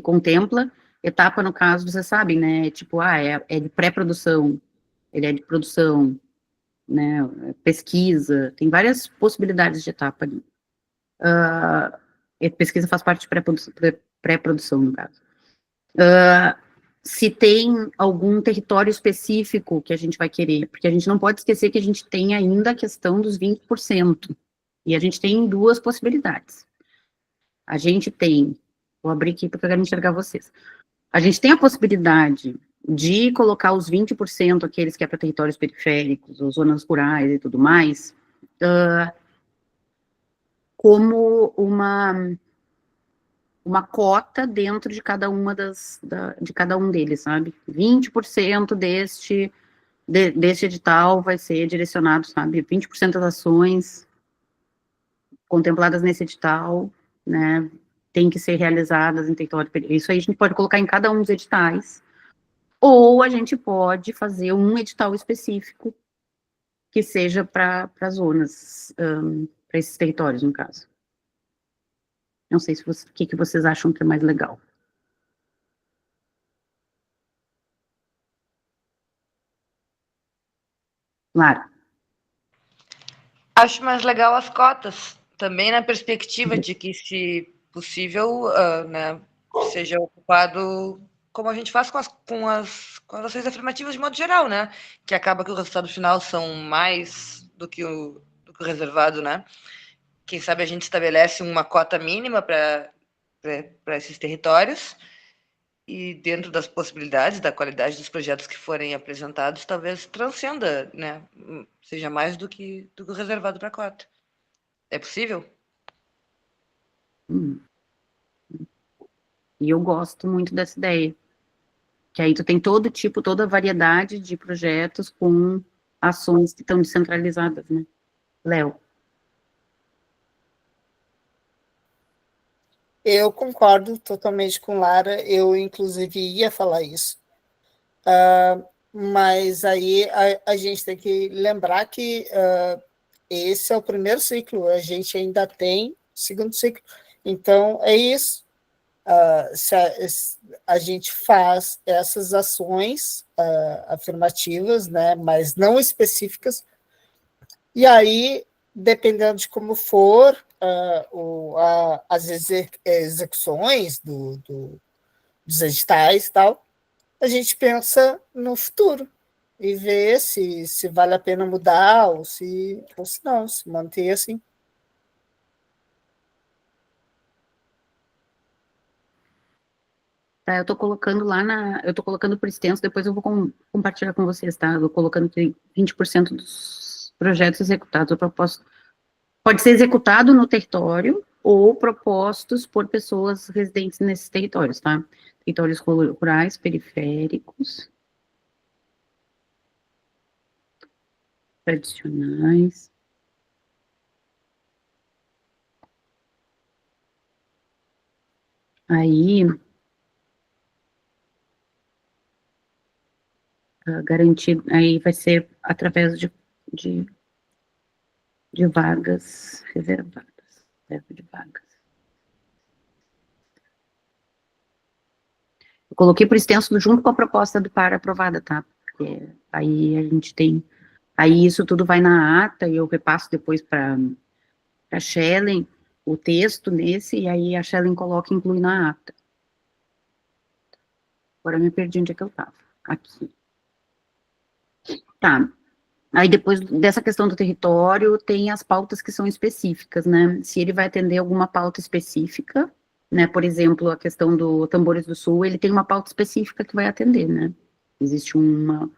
contempla. Etapa, no caso, vocês sabem, né? Tipo, é de pré-produção, ele é de produção, né? Pesquisa, tem várias possibilidades de etapa ali. Pesquisa faz parte de pré-produção, no caso. Se tem algum território específico que a gente vai querer, porque a gente não pode esquecer que a gente tem ainda a questão dos 20%, e a gente tem duas possibilidades. A gente tem, vou abrir aqui para eu quero enxergar vocês, a gente tem a possibilidade de colocar os 20%, aqueles que é para territórios periféricos, ou zonas rurais e tudo mais, como uma cota dentro de cada de cada um deles, sabe? 20% deste edital vai ser direcionado, sabe? 20% das ações contempladas nesse edital, né, tem que ser realizadas em território. Isso aí a gente pode colocar em cada um dos editais, ou a gente pode fazer um edital específico que seja para zonas, para esses territórios, no caso. Não sei o que vocês acham que é mais legal. Lara. Acho mais legal as cotas, também na perspectiva de que, se possível, né, seja ocupado como a gente faz com as ações afirmativas de modo geral, né? Que acaba que o resultado final são mais do que o reservado, né? Quem sabe a gente estabelece uma cota mínima para esses territórios, e dentro das possibilidades, da qualidade dos projetos que forem apresentados, talvez transcenda, né? Seja mais do que o reservado para a cota. É possível? E eu gosto muito dessa ideia. Que aí tu tem todo tipo, toda a variedade de projetos com ações que estão descentralizadas, né? Léo. Eu concordo totalmente com Lara, eu inclusive ia falar isso. Mas aí a gente tem que lembrar que esse é o primeiro ciclo, a gente ainda tem o segundo ciclo. Então, é isso. Se a gente faz essas ações afirmativas, né, mas não específicas, e aí, dependendo de como for as execuções dos editais e tal, a gente pensa no futuro e vê se vale a pena mudar ou se não, se manter assim. Tá, eu tô colocando eu tô colocando por extenso, depois eu vou compartilhar com vocês, tá? Eu tô colocando que 20% dos projetos executados ou propostos pode ser executado no território ou propostos por pessoas residentes nesses territórios, tá? Territórios rurais, periféricos, tradicionais. Aí, garantido, aí vai ser através de, de vagas reservadas, reserva de vagas. Eu coloquei por extenso junto com a proposta do PAR aprovada, tá? Porque aí a gente tem, aí isso tudo vai na ata e eu repasso depois para a Shellen o texto nesse, e aí a Shellen coloca e inclui na ata. Agora eu me perdi onde é que eu estava. Aqui. Tá. Aí depois dessa questão do território, tem as pautas que são específicas, né? Se ele vai atender alguma pauta específica, né? Por exemplo, a questão do Tambores do Sul, ele tem uma pauta específica que vai atender, né? Existe um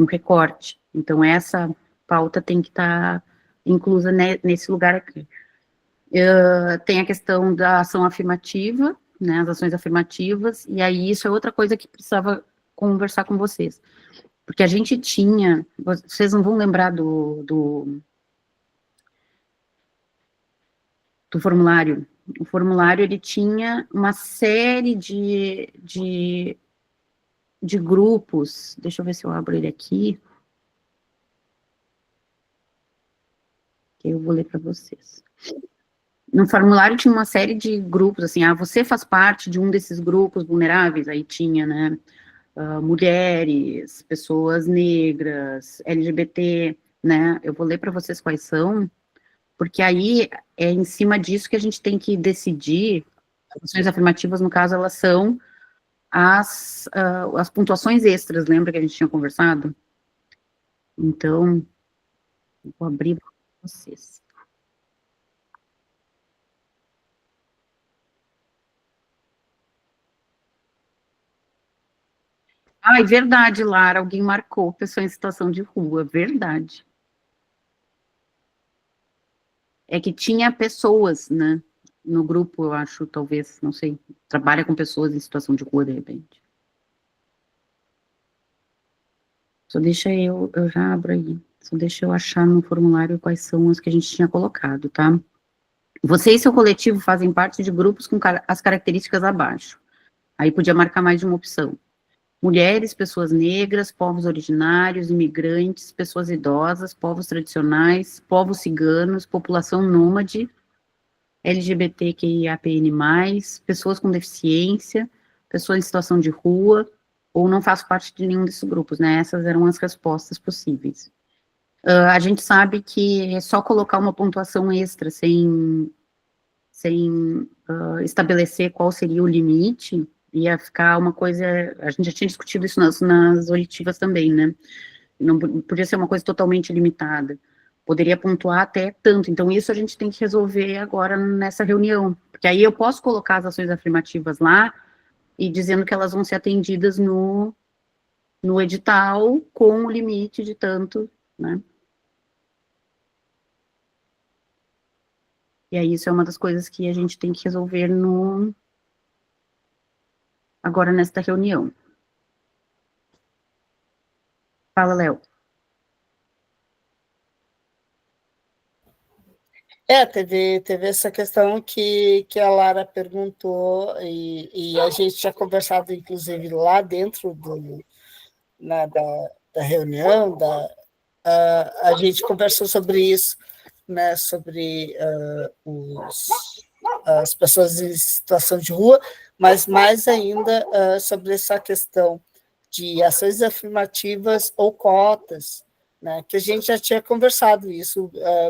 recorte. Então, essa pauta tem que estar inclusa nesse lugar aqui. Tem a questão da ação afirmativa, né? As ações afirmativas, e aí isso é outra coisa que precisava conversar com vocês. Porque a gente tinha, vocês não vão lembrar do formulário. O formulário, ele tinha uma série de grupos. Deixa eu ver se eu abro ele aqui. Que eu vou ler para vocês. No formulário tinha uma série de grupos, assim, você faz parte de um desses grupos vulneráveis, aí tinha, né, mulheres, pessoas negras, LGBT, né, eu vou ler para vocês quais são, porque aí é em cima disso que a gente tem que decidir. As ações afirmativas, no caso, elas são as pontuações extras, lembra que a gente tinha conversado? Então, vou abrir para vocês. Ai, verdade, Lara, alguém marcou pessoa em situação de rua, verdade. É que tinha pessoas, né, no grupo, eu acho, talvez, não sei, trabalha com pessoas em situação de rua, de repente. Só deixa eu já abro aí, só deixa eu achar no formulário quais são as que a gente tinha colocado, tá? Você e seu coletivo fazem parte de grupos com as características abaixo. Aí podia marcar mais de uma opção. Mulheres, pessoas negras, povos originários, imigrantes, pessoas idosas, povos tradicionais, povos ciganos, população nômade, LGBTQIAPN+, pessoas com deficiência, pessoas em situação de rua, ou não faço parte de nenhum desses grupos, né? Essas eram as respostas possíveis. A gente sabe que é só colocar uma pontuação extra sem estabelecer qual seria o limite, ia ficar uma coisa, a gente já tinha discutido isso nas oitivas também, né? Não podia ser uma coisa totalmente limitada. Poderia pontuar até tanto. Então, isso a gente tem que resolver agora nessa reunião. Porque aí eu posso colocar as ações afirmativas lá e dizendo que elas vão ser atendidas no edital com o limite de tanto, né? E aí isso é uma das coisas que a gente tem que resolver agora nesta reunião. Fala, Léo. Teve essa questão que a Lara perguntou, e a gente tinha conversado, inclusive, lá dentro da reunião, a gente conversou sobre isso, né, sobre as pessoas em situação de rua, mas mais ainda sobre essa questão de ações afirmativas ou cotas, né, que a gente já tinha conversado isso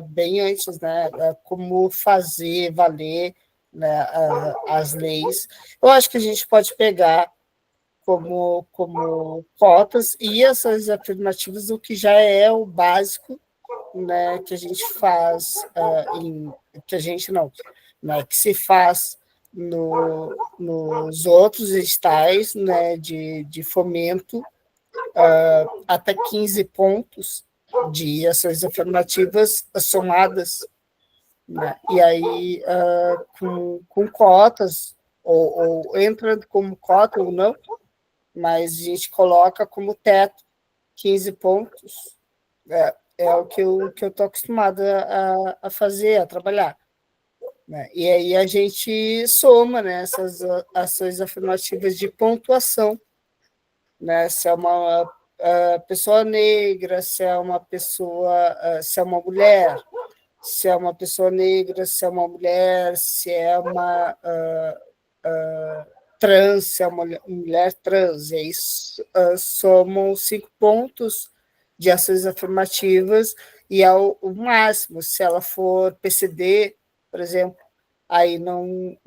bem antes, né, como fazer valer, né, as leis. Eu acho que a gente pode pegar como cotas e ações afirmativas, o que já é o básico, né, que a gente faz, que a gente não, né, que se faz nos outros editais, né, de fomento, até 15 pontos de ações afirmativas somadas, né, e aí com cotas, ou entrando como cota ou não, mas a gente coloca como teto 15 pontos, é o que eu estou acostumada a fazer, a trabalhar. né? E aí a gente soma, né, essas ações afirmativas de pontuação, né? Se é uma pessoa negra, se é uma pessoa, se é uma mulher, se é uma pessoa negra, se é uma mulher, se é uma trans, se é uma mulher trans, e aí somam 5 pontos de ações afirmativas, e é o máximo. Se ela for PCD, por exemplo, aí não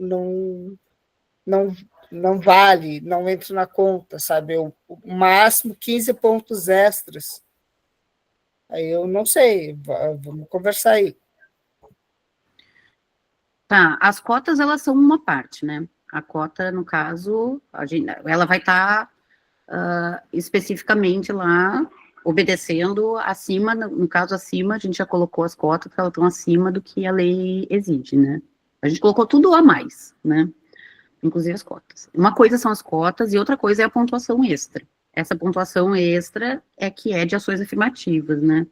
vale, não entra na conta, sabe? O máximo 15 pontos extras. Aí eu não sei, vamos conversar aí. Tá, as cotas, elas são uma parte, né? A cota, no caso, ela vai estar especificamente lá, obedecendo acima, no caso acima, a gente já colocou as cotas, que elas estão acima do que a lei exige, né? A gente colocou tudo a mais, né? Inclusive as cotas. Uma coisa são as cotas e outra coisa é a pontuação extra. Essa pontuação extra é que é de ações afirmativas, né?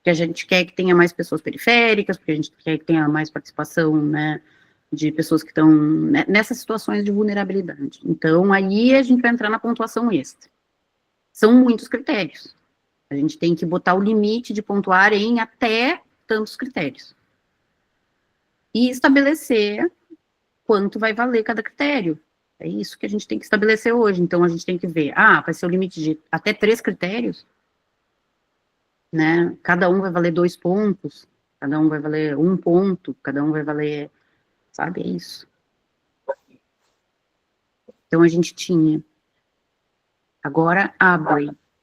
Que a gente quer que tenha mais pessoas periféricas, porque a gente quer que tenha mais participação, né, de pessoas que estão nessas situações de vulnerabilidade. Então, aí a gente vai entrar na pontuação extra. São muitos critérios. A gente tem que botar o limite de pontuar em até tantos critérios. E estabelecer quanto vai valer cada critério. É isso que a gente tem que estabelecer hoje. Então, a gente tem que ver, vai ser o limite de até 3 critérios, né? Cada um vai valer 2 pontos, cada um vai valer 1 ponto, cada um vai valer, sabe, é isso. Então, a gente tinha. Agora,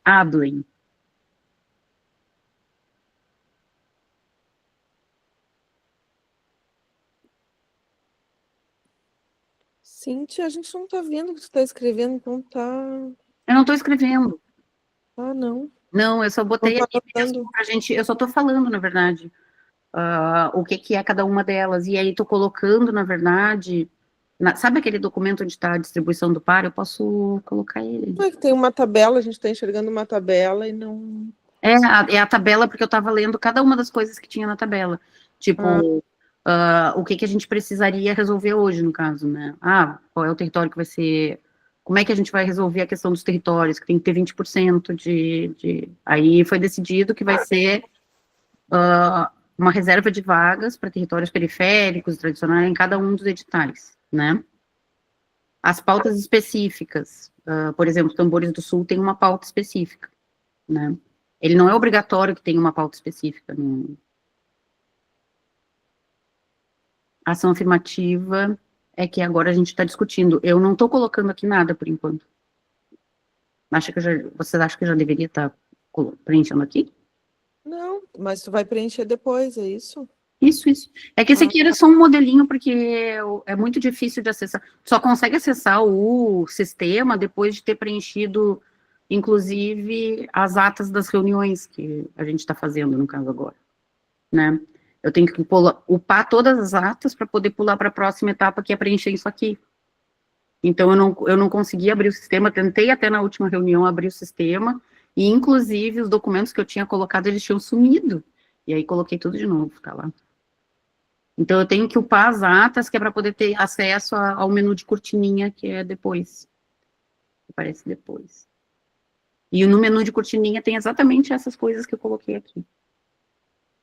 ablem. Cíntia, a gente não está vendo o que você está escrevendo, então tá. Eu não estou escrevendo. Ah, não. Não, eu só botei Não aqui tá mesmo pra gente, eu só estou falando, na verdade, o que é cada uma delas, e aí estou colocando, na verdade, sabe aquele documento onde está a distribuição do par? Eu posso colocar ele. Não é que tem uma tabela, a gente está enxergando uma tabela e não. É a tabela, porque eu estava lendo cada uma das coisas que tinha na tabela. Tipo, o que a gente precisaria resolver hoje, no caso, né? Qual é o território que vai ser... Como é que a gente vai resolver a questão dos territórios, que tem que ter 20% de... Aí foi decidido que vai ser uma reserva de vagas para territórios periféricos, tradicionais, em cada um dos editais, né? As pautas específicas, por exemplo, Tambores do Sul tem uma pauta específica, né? Ele não é obrigatório que tenha uma pauta específica. Né? A ação afirmativa é que agora a gente está discutindo. Eu não estou colocando aqui nada, por enquanto. Você acha que eu já deveria estar preenchendo aqui? Não, mas tu vai preencher depois, é isso? Isso. É que esse aqui era só um modelinho, porque é muito difícil de acessar. Só consegue acessar o sistema depois de ter preenchido, inclusive, as atas das reuniões que a gente está fazendo, no caso agora, né? Eu tenho que upar todas as atas para poder pular para a próxima etapa, que é preencher isso aqui. Então, eu não consegui abrir o sistema, tentei até na última reunião abrir o sistema, e, inclusive, os documentos que eu tinha colocado, eles tinham sumido. E aí, coloquei tudo de novo, tá lá. Então, eu tenho que upar as atas, que é para poder ter acesso ao menu de cortininha, que é depois. Que aparece depois. E no menu de cortininha tem exatamente essas coisas que eu coloquei aqui.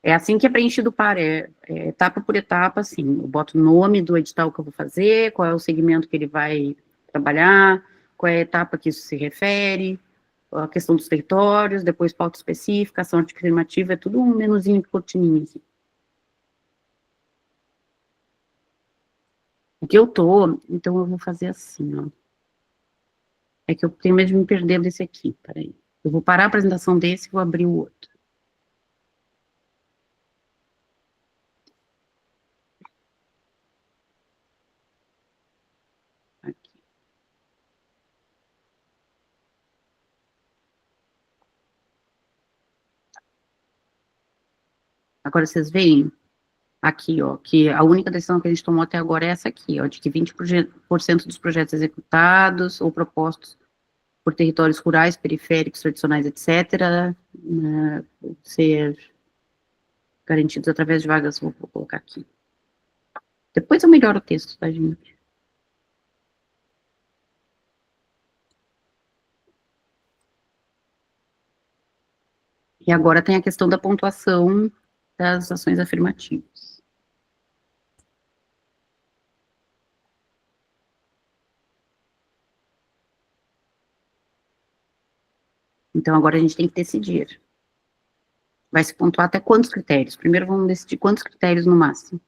É assim que é preenchido o par, etapa por etapa, assim. Eu boto o nome do edital que eu vou fazer, qual é o segmento que ele vai trabalhar, qual é a etapa que isso se refere, a questão dos territórios, depois pauta específica, ação afirmativa, é tudo um menuzinho de cortininha, assim. O que eu tô, então eu vou fazer assim, ó. É que eu tenho medo de me perder desse aqui, peraí. Eu vou parar a apresentação desse e vou abrir o outro. Aqui. Agora vocês veem aqui, ó, que a única decisão que a gente tomou até agora é essa aqui, ó, de que 20% dos projetos executados ou propostos por territórios rurais, periféricos, tradicionais, etc., né, ser garantidos através de vagas, vou colocar aqui. Depois eu melhoro o texto, tá, gente? E agora tem a questão da pontuação das ações afirmativas. Então, agora a gente tem que decidir. Vai se pontuar até quantos critérios? Primeiro vamos decidir quantos critérios no máximo.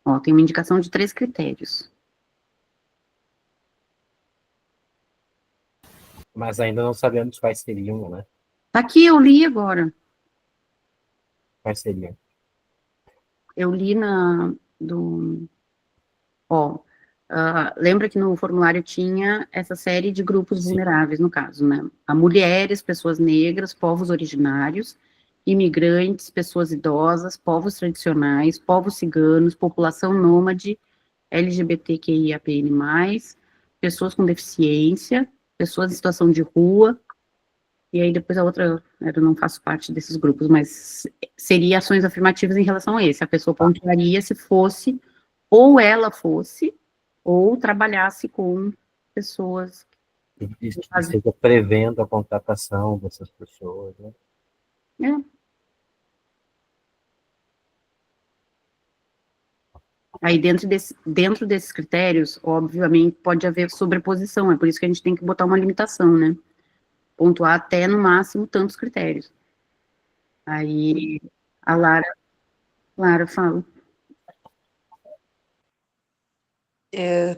Ó, tem uma indicação de 3 critérios. Mas ainda não sabemos quais seriam, né? Tá aqui, eu li agora. Quais seriam? Eu li lembra que no formulário tinha essa série de grupos vulneráveis, no caso, né? A mulheres, pessoas negras, povos originários, imigrantes, pessoas idosas, povos tradicionais, povos ciganos, população nômade, LGBTQIAPN+, pessoas com deficiência, pessoas em situação de rua, e aí depois a outra, eu não faço parte desses grupos, mas seria ações afirmativas em relação a esse. A pessoa pontuaria se fosse, ou ela fosse, ou trabalhasse com pessoas. E seja prevendo a contratação dessas pessoas, né? É. Aí dentro desses critérios, obviamente, pode haver sobreposição, é por isso que a gente tem que botar uma limitação, né? Pontuar até, no máximo, tantos critérios. Aí, a Lara fala.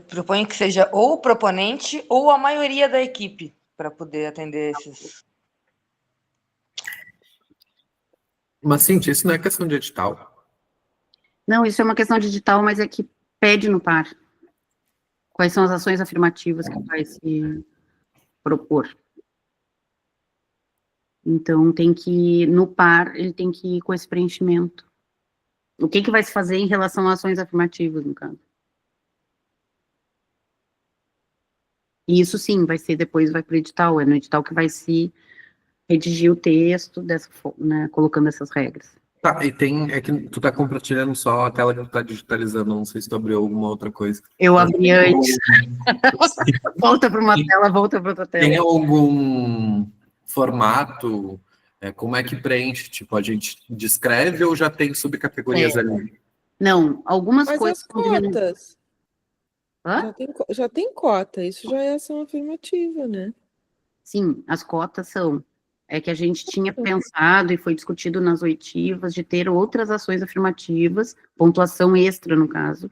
Propõe que seja ou o proponente ou a maioria da equipe para poder atender esses. Mas, Cíntia, isso não é questão de edital. Não, isso é uma questão de edital, mas é que pede no par. Quais são as ações afirmativas que vai se propor. Então, tem que, no par, ele tem que ir com esse preenchimento. O que vai se fazer em relação a ações afirmativas, no caso? E isso, sim, vai ser, depois vai para o edital, é no edital que vai se redigir o texto, né, colocando essas regras. Tá, e é que tu tá compartilhando só a tela que tu tá digitalizando, não sei se tu abriu alguma outra coisa. Eu abri antes. Volta para uma tela, volta para outra tela. Tem algum formato? Como é que preenche? Tipo, a gente descreve ou já tem subcategorias ali? Não, algumas Mas coisas... as cotas. Hã? Já tem cota, isso já é ação afirmativa, né? Sim, as cotas são. É que a gente tinha pensado e foi discutido nas oitivas de ter outras ações afirmativas, pontuação extra, no caso,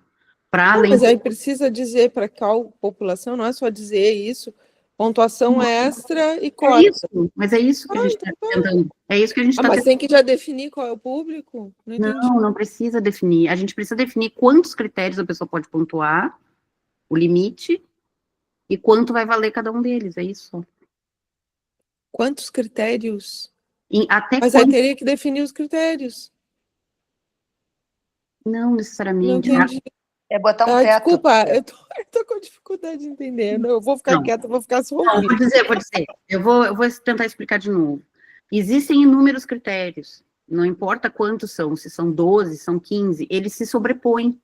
para além... Mas aí precisa dizer para qual população, não é só dizer isso, pontuação extra e cota. É isso, mas é isso que a gente está tentando. É isso que a gente está mas tem que já definir qual é o público? Não precisa definir. A gente precisa definir quantos critérios a pessoa pode pontuar, o limite, e quanto vai valer cada um deles, é isso. Quantos critérios? Mas aí teria que definir os critérios. Não necessariamente. Não entendi. É botar um teto. Desculpa, eu tô com dificuldade de entender. Eu vou ficar quieta, vou ficar só ouvindo. Vou dizer. Eu vou tentar explicar de novo. Existem inúmeros critérios. Não importa quantos são, se são 12, são 15, eles se sobrepõem.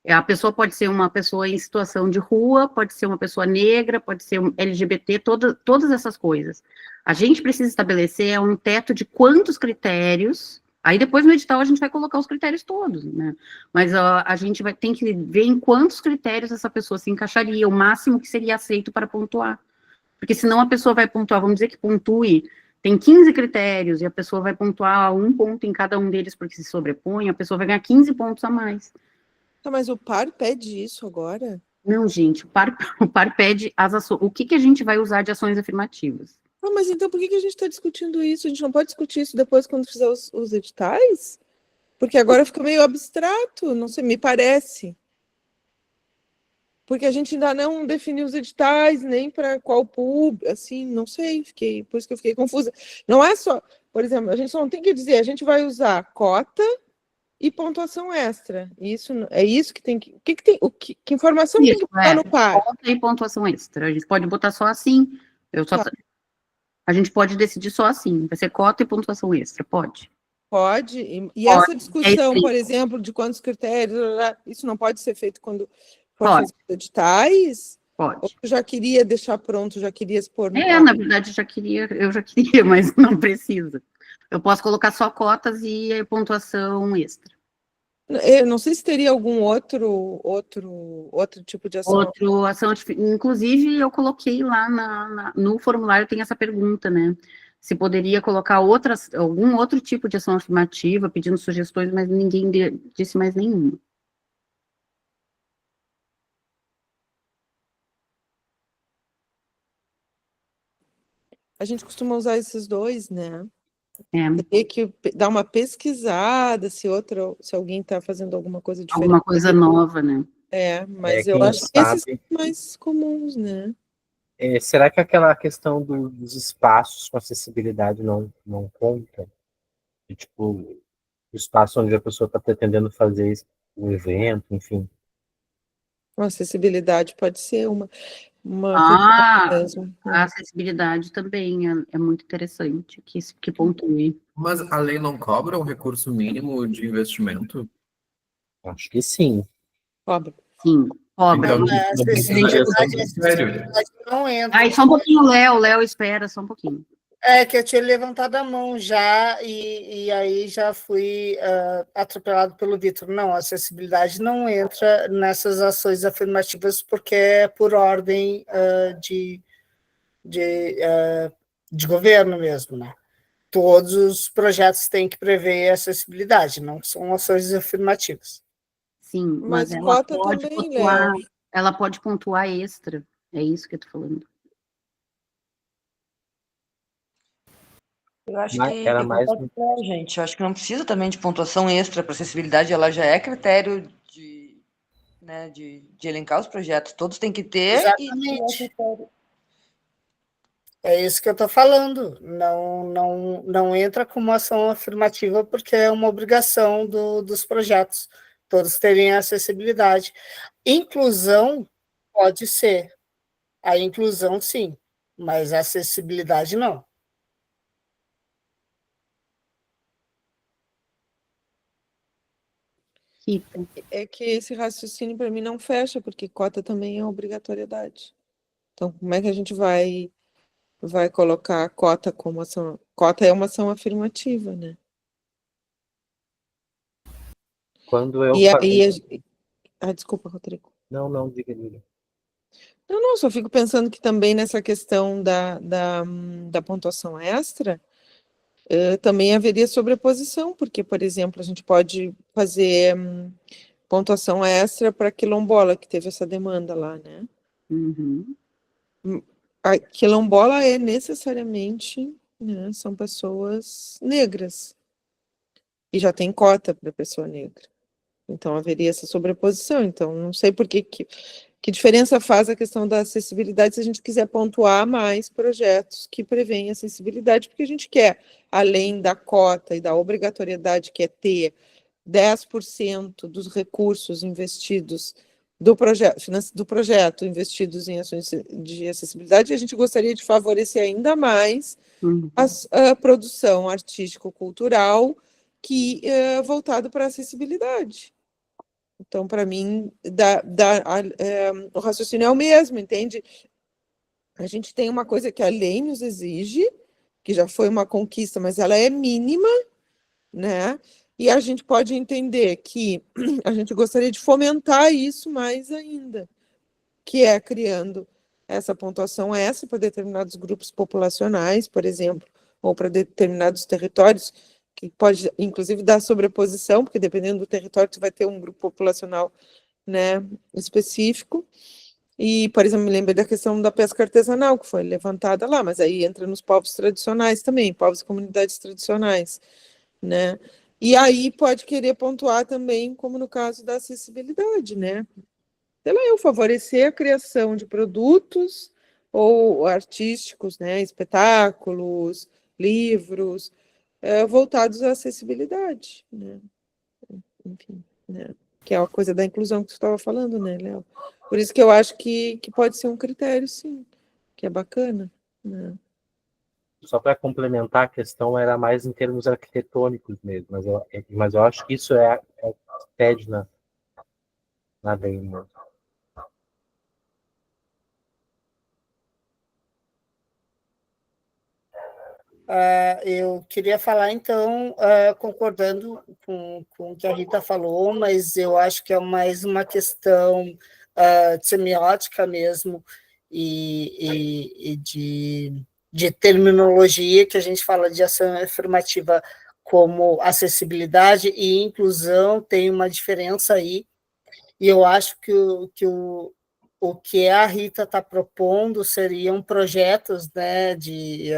A pessoa pode ser uma pessoa em situação de rua, pode ser uma pessoa negra, pode ser um LGBT, todas essas coisas. A gente precisa estabelecer um teto de quantos critérios, aí depois no edital a gente vai colocar os critérios todos, né? Mas a gente tem que ver em quantos critérios essa pessoa se encaixaria, o máximo que seria aceito para pontuar. Porque senão a pessoa vai pontuar, vamos dizer que pontue, tem 15 critérios, e a pessoa vai pontuar 1 ponto em cada um deles porque se sobrepõe, a pessoa vai ganhar 15 pontos a mais. Tá, mas o par pede isso agora? Não, gente, o par pede as ações. O que a gente vai usar de ações afirmativas? Mas então por que a gente está discutindo isso? A gente não pode discutir isso depois quando fizer os editais? Porque agora fica meio abstrato, não sei, me parece. Porque a gente ainda não definiu os editais, nem para qual público, assim, não sei, por isso que eu fiquei confusa. Não é só, por exemplo, a gente só não tem que dizer, a gente vai usar cota e pontuação extra. Isso é isso que tem que... Que informação tem que botar no par? Cota e pontuação extra. A gente pode botar só assim. A gente pode decidir só assim. Vai ser cota e pontuação extra, pode. Pode. E Pode, essa discussão, sim. por exemplo, de quantos critérios, isso não pode ser feito quando for Pode. fazer editais? Ou Pode. tu já queria deixar pronto, já queria expor no Na verdade, eu já queria, mas não precisa. Eu posso colocar só cotas e a pontuação extra. Eu não sei se teria algum outro tipo de ação. Outra ação, inclusive, eu coloquei lá no formulário, tem essa pergunta, né? Se poderia colocar algum outro tipo de ação afirmativa, pedindo sugestões, mas ninguém disse mais nenhuma. A gente costuma usar esses dois, né? É, Teria que dar uma pesquisada se alguém está fazendo alguma coisa diferente. alguma coisa nova, né? Mas eu quem acho que esses sabe. são mais comuns, né? Será que aquela questão dos espaços com acessibilidade não conta? E, tipo, o espaço onde a pessoa está pretendendo fazer um evento, enfim. A acessibilidade pode ser uma mesmo. A acessibilidade também é muito interessante, que pontue. Mas a lei não cobra um recurso mínimo de investimento? Acho que sim. Cobra. Sim, cobra. Então, Não precisaria ser um critério. Não entra. Aí, só um pouquinho, Léo, espera, só um pouquinho. É que eu tinha levantado a mão já e aí já fui atropelado pelo Vitor. Não, a acessibilidade não entra nessas ações afirmativas porque é por ordem de governo mesmo, né? Todos os projetos têm que prever acessibilidade, não são ações afirmativas. Sim, Mas ela cota pode também, pontuar, Léo. ela pode pontuar extra. É isso que eu tô falando. Eu acho Mas que era eu mais concordo com a gente. Eu acho que não precisa também de pontuação extra para acessibilidade, ela já é critério de elencar os projetos. Todos têm que ter Exatamente. É isso que eu estou falando. Não entra como ação afirmativa porque é uma obrigação dos projetos. Todos terem acessibilidade. Inclusão pode ser. A inclusão, sim, mas a acessibilidade, não. É que esse raciocínio para mim não fecha, porque cota também é obrigatoriedade. Então, como é que a gente vai colocar a cota como ação? Cota é uma ação afirmativa, né? quando eu E falei. aí, desculpa, Rodrigo. Não, diga. Não, só fico pensando que também nessa questão da pontuação extra, também haveria sobreposição, porque, por exemplo, a gente pode fazer pontuação extra para quilombola, que teve essa demanda lá, né? Uhum. A quilombola é necessariamente, né, são pessoas negras, e já tem cota para pessoa negra. Então, haveria essa sobreposição. Então, não sei por que diferença faz a questão da acessibilidade se a gente quiser pontuar mais projetos que prevêem acessibilidade, porque a gente quer, além da cota e da obrigatoriedade que é ter 10% dos recursos investidos do projeto investidos em ações de acessibilidade, a gente gostaria de favorecer ainda mais a produção artístico-cultural voltado para a acessibilidade. Então, para mim, o raciocínio é o mesmo, entende? A gente tem uma coisa que a lei nos exige, que já foi uma conquista, mas ela é mínima, né? E a gente pode entender que a gente gostaria de fomentar isso mais ainda, que é criando essa pontuação S para determinados grupos populacionais, por exemplo, ou para determinados territórios, que pode, inclusive, dar sobreposição, porque dependendo do território, tu vai ter um grupo populacional, né, específico. E, por exemplo, me lembrei da questão da pesca artesanal, que foi levantada lá, mas aí entra nos povos tradicionais também, povos e comunidades tradicionais, né? E aí pode querer pontuar também, como no caso da acessibilidade, né? Sei lá, eu favorecer a criação de produtos ou artísticos, né? Espetáculos, livros, voltados à acessibilidade, né? Enfim, né? Que é a coisa da inclusão que tu estava falando, né, Léo? Por isso que eu acho que pode ser um critério, sim, que é bacana, né? só para complementar a questão, era mais em termos arquitetônicos mesmo, mas eu acho que isso é o que pede na lei mesmo. Eu queria falar, então, concordando com o que a Rita falou, mas eu acho que é mais uma questão de semiótica mesmo e de terminologia, que a gente fala de ação afirmativa como acessibilidade e inclusão, tem uma diferença aí, e eu acho que o que a Rita está propondo seriam projetos, né, de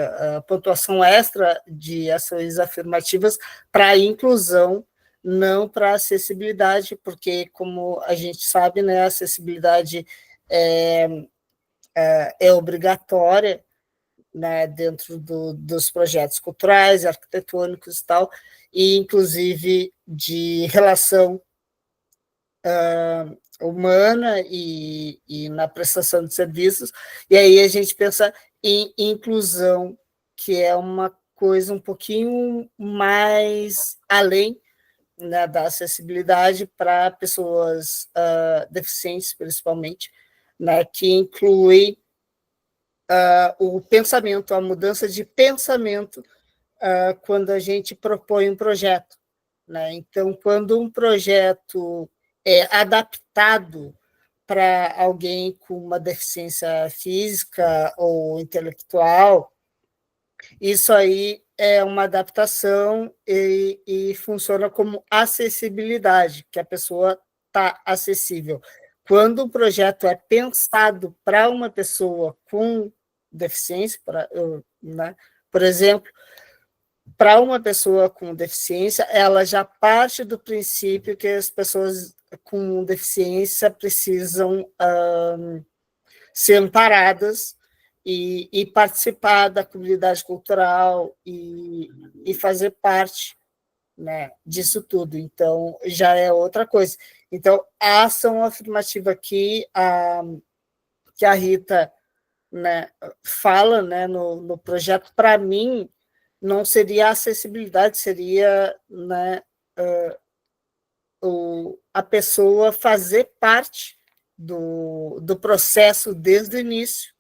pontuação extra de ações afirmativas para a inclusão, não para a acessibilidade, porque, como a gente sabe, né, a acessibilidade é obrigatória, né, dentro dos projetos culturais, arquitetônicos e tal, e inclusive de relação humana e na prestação de serviços, e aí a gente pensa em inclusão, que é uma coisa um pouquinho mais além, né, da acessibilidade para pessoas deficientes, principalmente, né, que inclui o pensamento, a mudança de pensamento quando a gente propõe um projeto, né? Então, quando um projeto é adaptado para alguém com uma deficiência física ou intelectual, isso aí é uma adaptação e funciona como acessibilidade, que a pessoa está acessível. Quando um projeto é pensado para uma pessoa com deficiência, né, por exemplo, para uma pessoa com deficiência, ela já parte do princípio que as pessoas com deficiência precisam ser amparadas e participar da comunidade cultural e fazer parte, né, disso tudo. Então, já é outra coisa. Então, a ação afirmativa aqui, que a Rita, né, fala, né, no projeto, para mim, não seria acessibilidade, seria, né, a pessoa fazer parte do processo desde o início,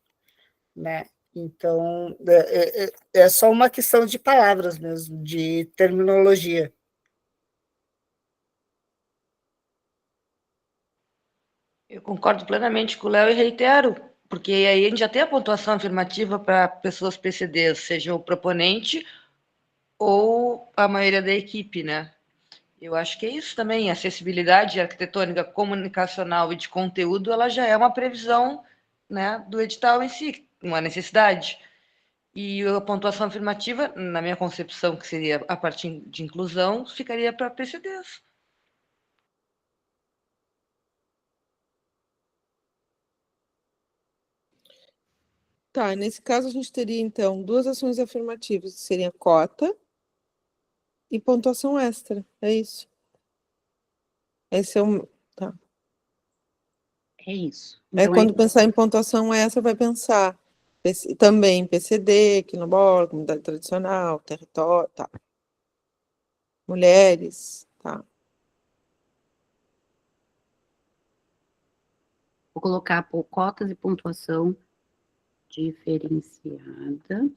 né? Então, é só uma questão de palavras mesmo, de terminologia. Eu concordo plenamente com o Léo e reitero, porque aí a gente já tem a pontuação afirmativa para pessoas PCDs, seja o proponente ou a maioria da equipe, né? Eu acho que é isso também, acessibilidade arquitetônica, comunicacional e de conteúdo, ela já é uma previsão, né, do edital em si, uma necessidade. E a pontuação afirmativa, na minha concepção, que seria a partir de inclusão, ficaria para PCDs. Tá, nesse caso a gente teria, então, duas ações afirmativas, que seriam cota e pontuação extra, é isso? Esse é o... Tá. É isso. Aí, Então, quando pensar em pontuação extra, vai pensar também PCD, quilombola, comunidade tradicional, território, tá. Mulheres, tá. vou colocar por cotas e pontuação diferenciada.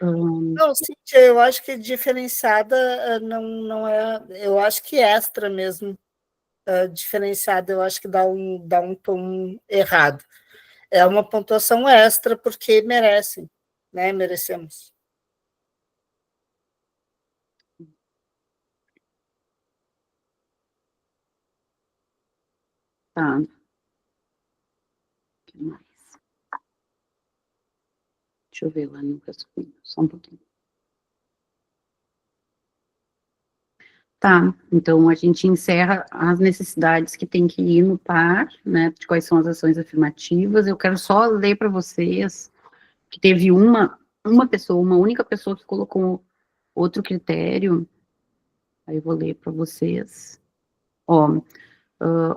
Não, Cíntia, eu acho que diferenciada não é. Eu acho que extra mesmo. Diferenciada, eu acho que dá um tom errado. É uma pontuação extra porque merecem, né? Merecemos. Tá. O que mais? Deixa eu ver lá no rascunho, só um pouquinho. Tá, então a gente encerra as necessidades que tem que ir no par, né, de quais são as ações afirmativas. Eu quero só ler para vocês que teve uma pessoa, uma única pessoa que colocou outro critério. Aí eu vou ler para vocês. Ó,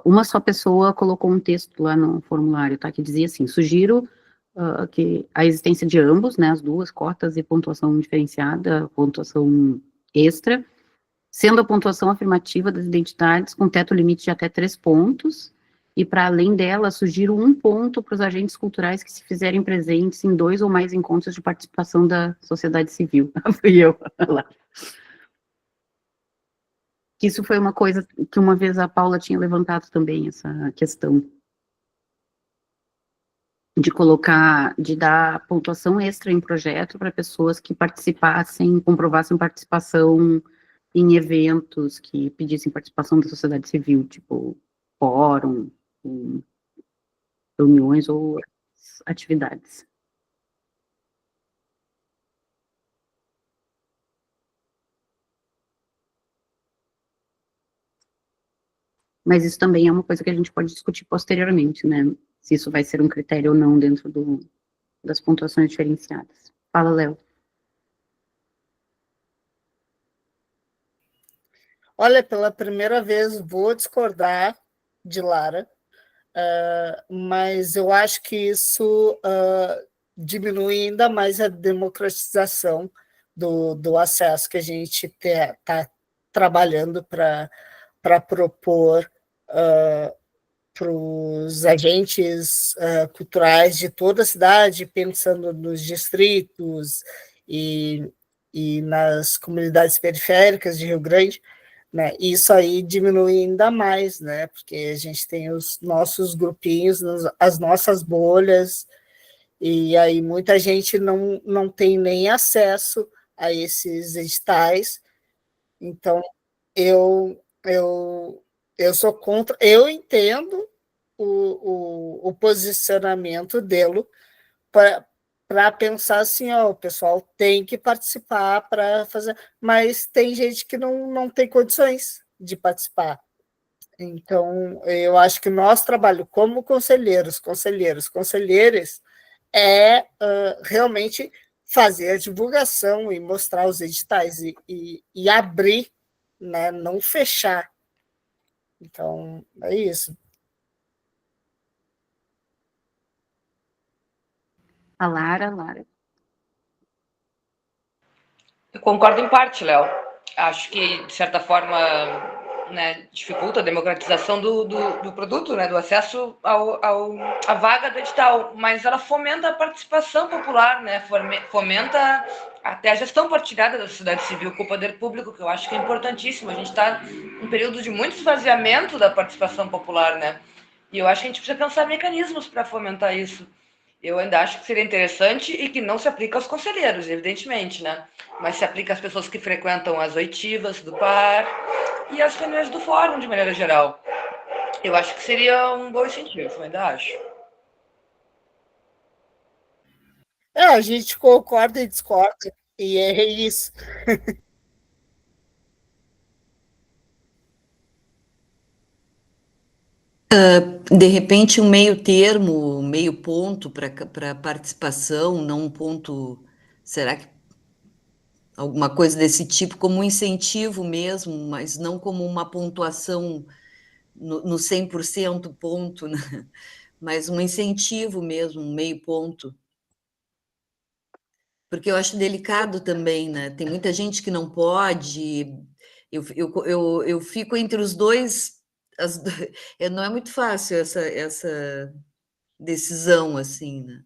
uma só pessoa colocou um texto lá no formulário, tá, que dizia assim, sugiro que a existência de ambos, né, as duas, cotas e pontuação diferenciada, pontuação extra, sendo a pontuação afirmativa das identidades com teto limite de até 3 pontos, e para além dela, sugiro 1 ponto para os agentes culturais que se fizerem presentes em 2 ou mais encontros de participação da sociedade civil. Fui eu lá. Isso foi uma coisa que uma vez a Paula tinha levantado também, essa questão de colocar, de dar pontuação extra em projeto para pessoas que participassem, comprovassem participação em eventos que pedissem participação da sociedade civil, tipo fórum, reuniões ou atividades. Mas isso também é uma coisa que a gente pode discutir posteriormente, né? Se isso vai ser um critério ou não dentro das pontuações diferenciadas. Fala, Léo. Olha, pela primeira vez vou discordar de Lara, mas eu acho que isso diminui ainda mais a democratização do acesso que a gente está trabalhando para propor para os agentes culturais de toda a cidade, pensando nos distritos e nas comunidades periféricas de Rio Grande, né? Isso aí diminui ainda mais, né? Porque a gente tem os nossos grupinhos, as nossas bolhas, e aí muita gente não tem nem acesso a esses editais. Então, eu sou contra, eu entendo o posicionamento dele para pensar assim, ó, o pessoal tem que participar para fazer, mas tem gente que não tem condições de participar. Então, eu acho que o nosso trabalho como conselheiras, é realmente fazer a divulgação e mostrar os editais e abrir, né, não fechar. Então, é isso. A Lara. Eu concordo em parte, Léo. Acho que, de certa forma, né, dificulta a democratização do produto, né, do acesso à vaga do edital, mas ela fomenta a participação popular, né, fomenta até a gestão partilhada da sociedade civil com o poder público, que eu acho que é importantíssimo. A gente está em um período de muito esvaziamento da participação popular, né, e eu acho que a gente precisa pensar mecanismos para fomentar isso. Eu ainda acho que seria interessante e que não se aplica aos conselheiros, evidentemente, né? Mas se aplica às pessoas que frequentam as oitivas do par e as reuniões do fórum, de maneira geral. Eu acho que seria um bom incentivo, eu ainda acho. A gente concorda e discorda, e é isso. De repente, um meio termo, meio ponto para participação, não um ponto. Será que alguma coisa desse tipo, como um incentivo mesmo, mas não como uma pontuação no 100% ponto, né? Mas um incentivo mesmo, um meio ponto. Porque eu acho delicado também, né? Tem muita gente que não pode. Eu fico entre os dois. Não é muito fácil essa decisão, assim, né?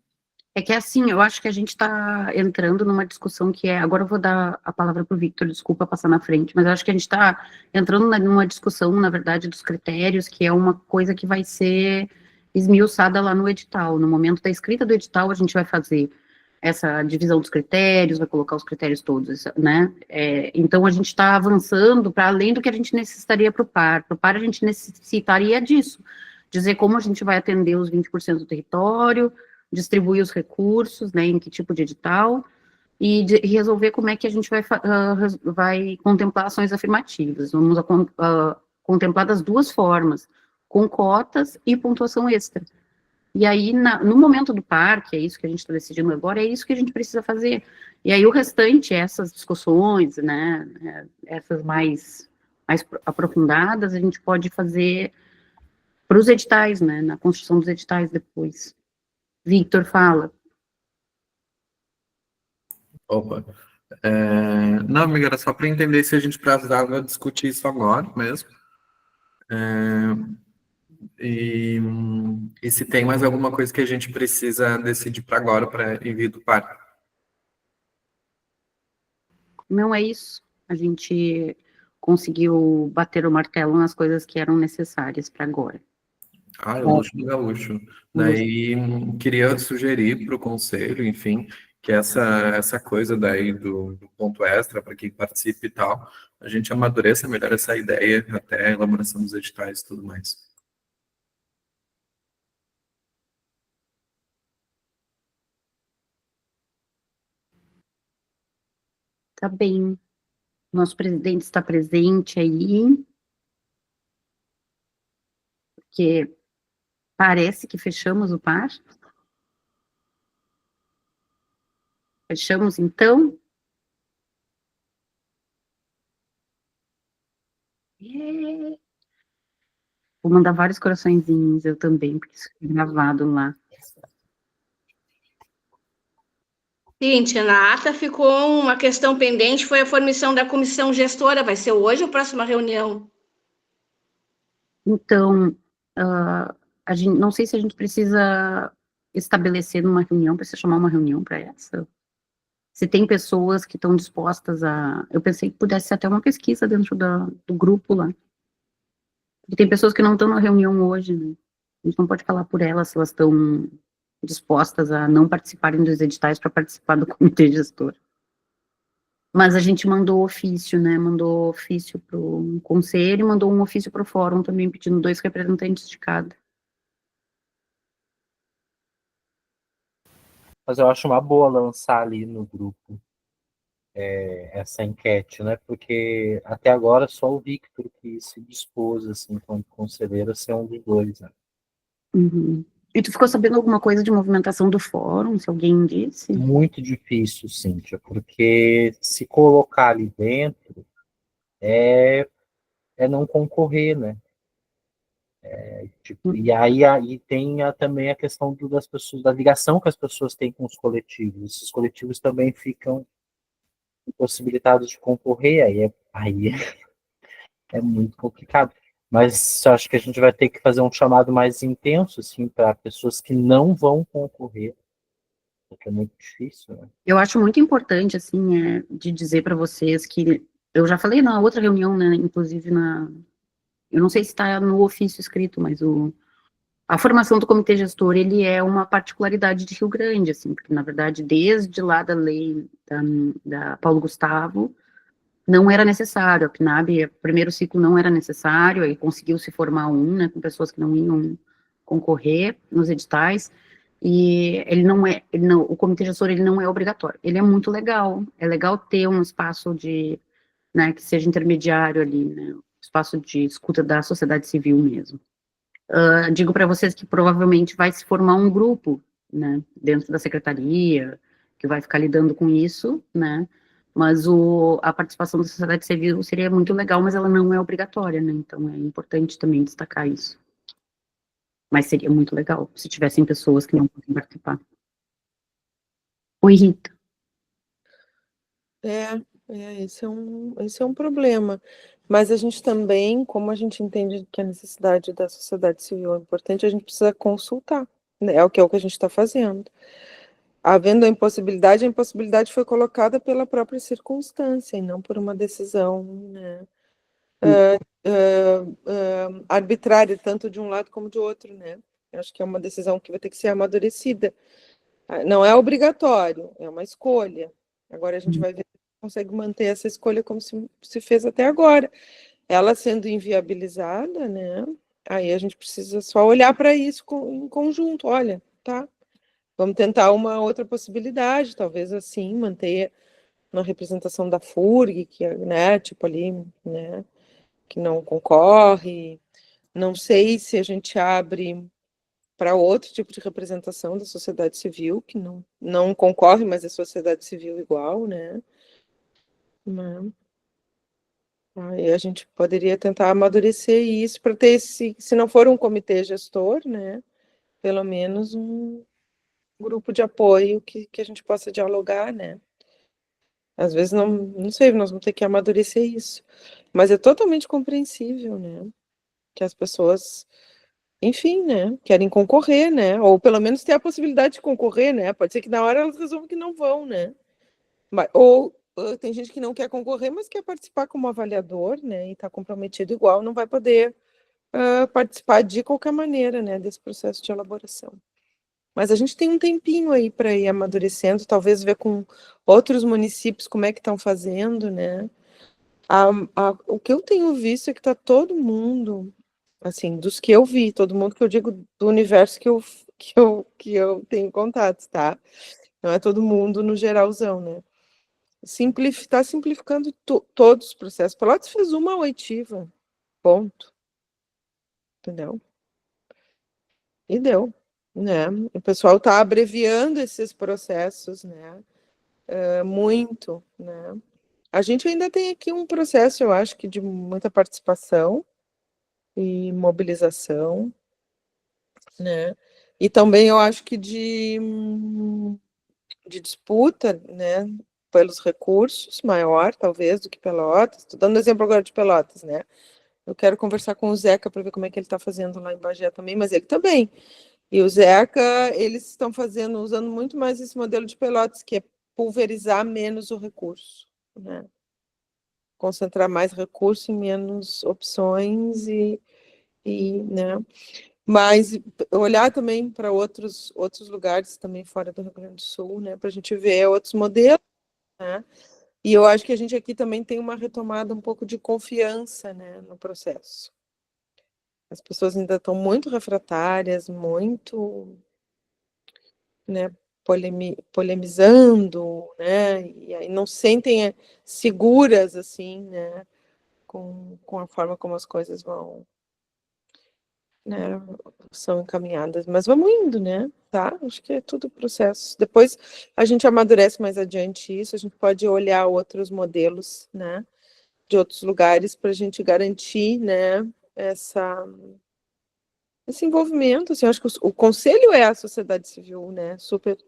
É que assim, eu acho que a gente está entrando numa discussão que é. Agora eu vou dar a palavra para o Victor, desculpa passar na frente, mas eu acho que a gente está entrando numa discussão, na verdade, dos critérios, que é uma coisa que vai ser esmiuçada lá no edital. No momento da escrita do edital, a gente vai fazer essa divisão dos critérios, vai colocar os critérios todos, né? Então a gente está avançando para além do que a gente necessitaria para o par. Para o par, a gente necessitaria disso, dizer como a gente vai atender os 20% do território, distribuir os recursos, né, em que tipo de edital, e resolver como é que a gente vai contemplar ações afirmativas. Vamos contemplar das duas formas, com cotas e pontuação extra. E aí, no momento do parque, é isso que a gente está decidindo agora, é isso que a gente precisa fazer. E aí o restante, essas discussões, né, essas mais aprofundadas, a gente pode fazer para os editais, né, na construção dos editais depois. Victor, fala. Opa. Não, amiga, era só para entender se a gente precisava discutir isso agora mesmo. E se tem mais alguma coisa que a gente precisa decidir para agora, para envio do par. Não é isso. A gente conseguiu bater o martelo nas coisas que eram necessárias para agora. Ah, eu luxo do gaúcho. Daí queria sugerir para o conselho, enfim, que essa coisa daí do ponto extra para quem participe e tal, a gente amadureça melhor essa ideia até a elaboração dos editais e tudo mais. Tá bem. Nosso presidente está presente aí, porque parece que fechamos o par. Fechamos, então? Yeah. Vou mandar vários coraçõezinhos, eu também, porque isso foi gravado lá. Seguinte, na ata ficou uma questão pendente, foi a formação da comissão gestora. Vai ser hoje ou a próxima reunião? Então, a gente, não sei se a gente precisa estabelecer numa reunião, precisa chamar uma reunião para essa. Se tem pessoas que estão dispostas a... Eu pensei que pudesse ser até uma pesquisa dentro do grupo lá. Porque tem pessoas que não estão na reunião hoje, né? A gente não pode falar por elas se elas estão dispostas a não participarem dos editais para participar do comitê gestor. Mas a gente mandou ofício, né? Mandou ofício para o conselho e mandou um ofício para o fórum também, pedindo 2 representantes de cada. Mas eu acho uma boa lançar ali no grupo essa enquete, né? Porque até agora só o Victor que se dispôs, assim, enquanto conselheiro, a ser um dos 2, né? Uhum. E tu ficou sabendo alguma coisa de movimentação do fórum, se alguém disse? Muito difícil, Cíntia, porque se colocar ali dentro é não concorrer, né? Tipo, e aí tem também a questão das pessoas, da ligação que as pessoas têm com os coletivos. Esses coletivos também ficam impossibilitados de concorrer, aí é muito complicado. Mas acho que a gente vai ter que fazer um chamado mais intenso, assim, para pessoas que não vão concorrer, porque é muito difícil, né? Eu acho muito importante, assim, de dizer para vocês que eu já falei na outra reunião, né, inclusive eu não sei se está no ofício escrito, mas a formação do comitê gestor, ele é uma particularidade de Rio Grande, assim, porque, na verdade, desde lá da lei da Paulo Gustavo, não era necessário, a PNAB, primeiro ciclo não era necessário, aí conseguiu se formar né, com pessoas que não iam concorrer nos editais, e o comitê gestor, ele não é obrigatório, ele é muito legal, é legal ter um espaço né, que seja intermediário ali, né, espaço de escuta da sociedade civil mesmo. Digo para vocês que provavelmente vai se formar um grupo, né, dentro da secretaria, que vai ficar lidando com isso, né, mas a participação da sociedade civil seria muito legal, mas ela não é obrigatória, né, então é importante também destacar isso. Mas seria muito legal se tivessem pessoas que não podem participar. Oi, Rita. Esse é um problema. Mas a gente também, como a gente entende que a necessidade da sociedade civil é importante, a gente precisa consultar, né? É o que a gente está fazendo. Havendo a impossibilidade foi colocada pela própria circunstância e não por uma decisão, né, arbitrária, tanto de um lado como de outro, né? Eu acho que é uma decisão que vai ter que ser amadurecida. Não é obrigatório, é uma escolha. Agora a gente vai ver se consegue manter essa escolha como se fez até agora. Ela sendo inviabilizada, né? Aí a gente precisa só olhar para isso em conjunto. Olha, tá? Vamos tentar uma outra possibilidade, talvez assim, manter uma representação da FURG, que é, né, tipo ali, né, que não concorre. Não sei se a gente abre para outro tipo de representação da sociedade civil, que não concorre, mas é sociedade civil igual, né? Aí a gente poderia tentar amadurecer isso para ter esse, se não for um comitê gestor, né, pelo menos um grupo de apoio que a gente possa dialogar, né? Às vezes não sei, nós vamos ter que amadurecer isso. Mas é totalmente compreensível, né? Que as pessoas, enfim, né, querem concorrer, né? Ou pelo menos ter a possibilidade de concorrer, né? Pode ser que na hora elas resolvam que não vão, né? Ou tem gente que não quer concorrer, mas quer participar como avaliador, né? E está comprometido igual, não vai poder participar de qualquer maneira, né? Desse processo de elaboração. Mas a gente tem um tempinho aí para ir amadurecendo, talvez ver com outros municípios como é que estão fazendo, né? O que eu tenho visto é que está todo mundo, assim, dos que eu vi, todo mundo que eu digo do universo que eu tenho contatos, tá? Não é todo mundo no geralzão, né? Está simplificando todos os processos. Pelotas fez uma oitiva, ponto, entendeu? E deu, né? O pessoal está abreviando esses processos, né? Muito, né? A gente ainda tem aqui um processo, eu acho que de muita participação e mobilização, né? E também eu acho que de disputa, né? Pelos recursos, maior, talvez, do que Pelotas. Estou dando exemplo agora de Pelotas, né? Eu quero conversar com o Zeca para ver como é que ele está fazendo lá em Bagé também, mas ele também. E o Zeca, eles estão usando muito mais esse modelo de Pelotas, que é pulverizar menos o recurso, né? Concentrar mais recurso em menos opções né? Mas olhar também para outros lugares também fora do Rio Grande do Sul, né? Para a gente ver outros modelos, né? E eu acho que a gente aqui também tem uma retomada um pouco de confiança, né, no processo. As pessoas ainda estão muito refratárias, muito, né, polemizando, né? E aí não sentem seguras assim, né? Com a forma como as coisas vão, né, são encaminhadas. Mas vamos indo, né? Tá? Acho que é tudo processo. Depois a gente amadurece mais adiante isso, a gente pode olhar outros modelos, né, de outros lugares para a gente garantir, né, esse envolvimento. Assim, acho que o conselho é a sociedade civil, né? Super,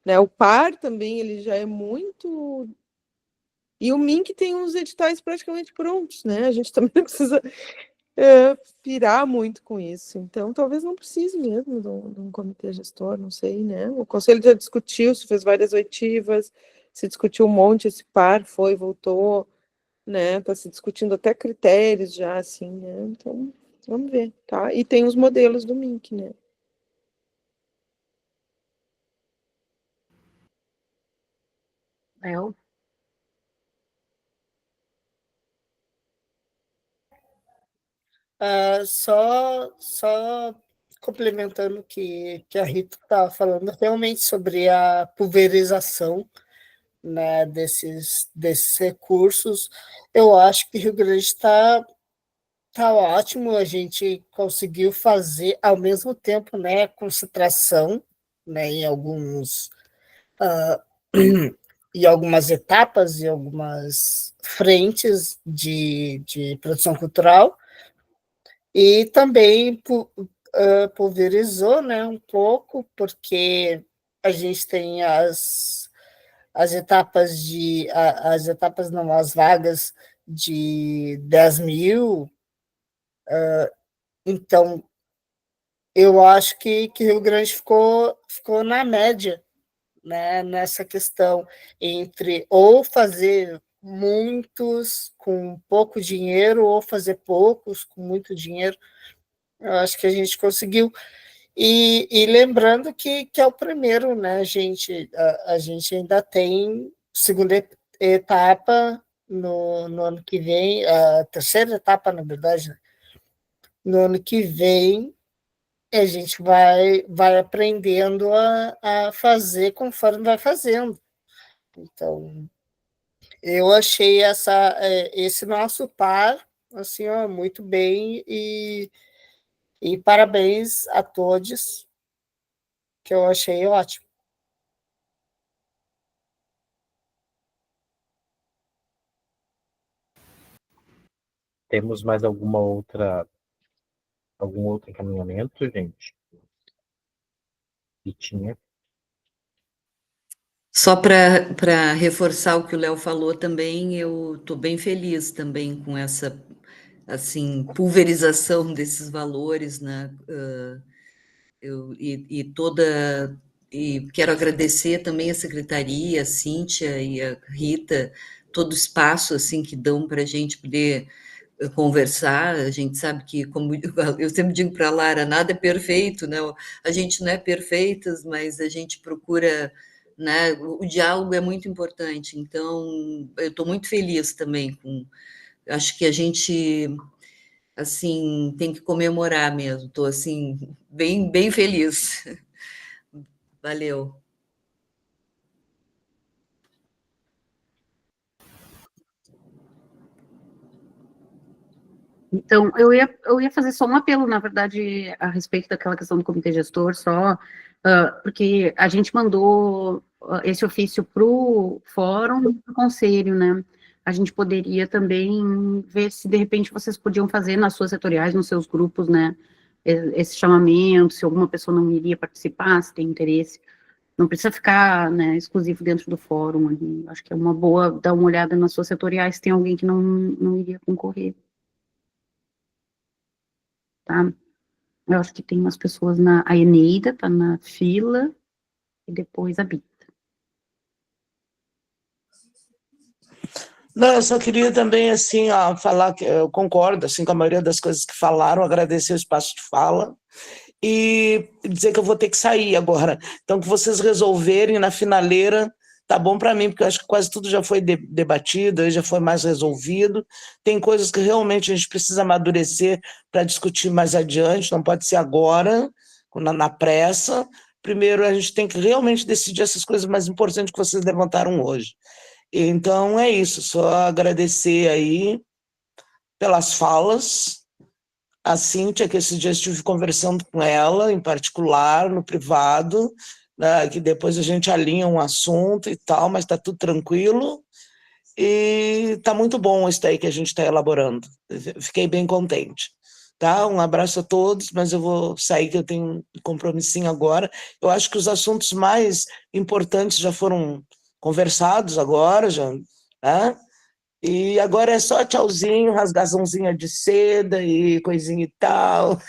né? O par também ele já é muito. E o MINC tem uns editais praticamente prontos, né? A gente também não precisa pirar muito com isso. Então, talvez não precise mesmo de um comitê gestor, não sei, né? O conselho já discutiu, se fez várias oitivas, se discutiu um monte, esse par foi, voltou, né? Está se discutindo até critérios já, assim, né? Então, vamos ver, tá? E tem os modelos do MINC, né? Eu, Só complementando o que a Rita estava falando, realmente sobre a pulverização, né, desses recursos, eu acho que Rio Grande tá ótimo, a gente conseguiu fazer ao mesmo tempo, né, concentração, né, em algumas etapas e algumas frentes de produção cultural, e também pulverizou, né, um pouco, porque a gente tem as etapas as etapas não, as vagas de 10.000. Então eu acho que Rio Grande ficou na média, né, nessa questão entre ou fazer muitos com pouco dinheiro ou fazer poucos com muito dinheiro. Eu acho que a gente conseguiu. E lembrando que é o primeiro, né, gente? A gente ainda tem segunda etapa no ano que vem, a terceira etapa, na verdade, né? No ano que vem, a gente vai aprendendo a fazer conforme vai fazendo. Então, eu achei esse nosso par assim, ó, muito bem, e parabéns a todos, que eu achei ótimo. Temos mais algum outro encaminhamento, gente? Que tinha. Só para reforçar o que o Léo falou também, eu estou bem feliz também com essa assim pulverização desses valores, né? E quero agradecer também a secretaria, a Cíntia e a Rita, todo o espaço assim que dão para a gente poder conversar. A gente sabe que, como eu sempre digo para a Lara, nada é perfeito, né? A gente não é perfeitas, mas a gente procura, né? O diálogo é muito importante. Então, eu estou muito feliz também com. Acho que a gente assim tem que comemorar mesmo. Estou assim bem feliz. Valeu. Então, eu ia fazer só um apelo, na verdade, a respeito daquela questão do comitê gestor, só porque a gente mandou esse ofício para o fórum e para o conselho, né? A gente poderia também ver se, de repente, vocês podiam fazer nas suas setoriais, nos seus grupos, né? Esse chamamento, se alguma pessoa não iria participar, se tem interesse. Não precisa ficar, né, exclusivo dentro do fórum ali. Acho que é uma boa dar uma olhada nas suas setoriais se tem alguém que não iria concorrer. Tá? Eu acho que tem umas pessoas a Eneida tá na fila, e depois a Bita. Não, eu só queria também, assim, falar que eu concordo, assim, com a maioria das coisas que falaram, agradecer o espaço de fala e dizer que eu vou ter que sair agora. Então, que vocês resolverem na finaleira, tá bom para mim, porque eu acho que quase tudo já foi debatido, já foi mais resolvido. Tem coisas que realmente a gente precisa amadurecer para discutir mais adiante, não pode ser agora, na pressa. Primeiro, a gente tem que realmente decidir essas coisas mais importantes que vocês levantaram hoje. Então, é isso, só agradecer aí pelas falas, a Cíntia, que esses dias estive conversando com ela, em particular, no privado, né, que depois a gente alinha um assunto e tal, mas está tudo tranquilo, e está muito bom isso aí que a gente está elaborando, fiquei bem contente. Tá? Um abraço a todos, mas eu vou sair que eu tenho um compromissinho agora. Eu acho que os assuntos mais importantes já foram conversados agora, já, né? E agora é só tchauzinho, rasgaçãozinha de seda e coisinha e tal.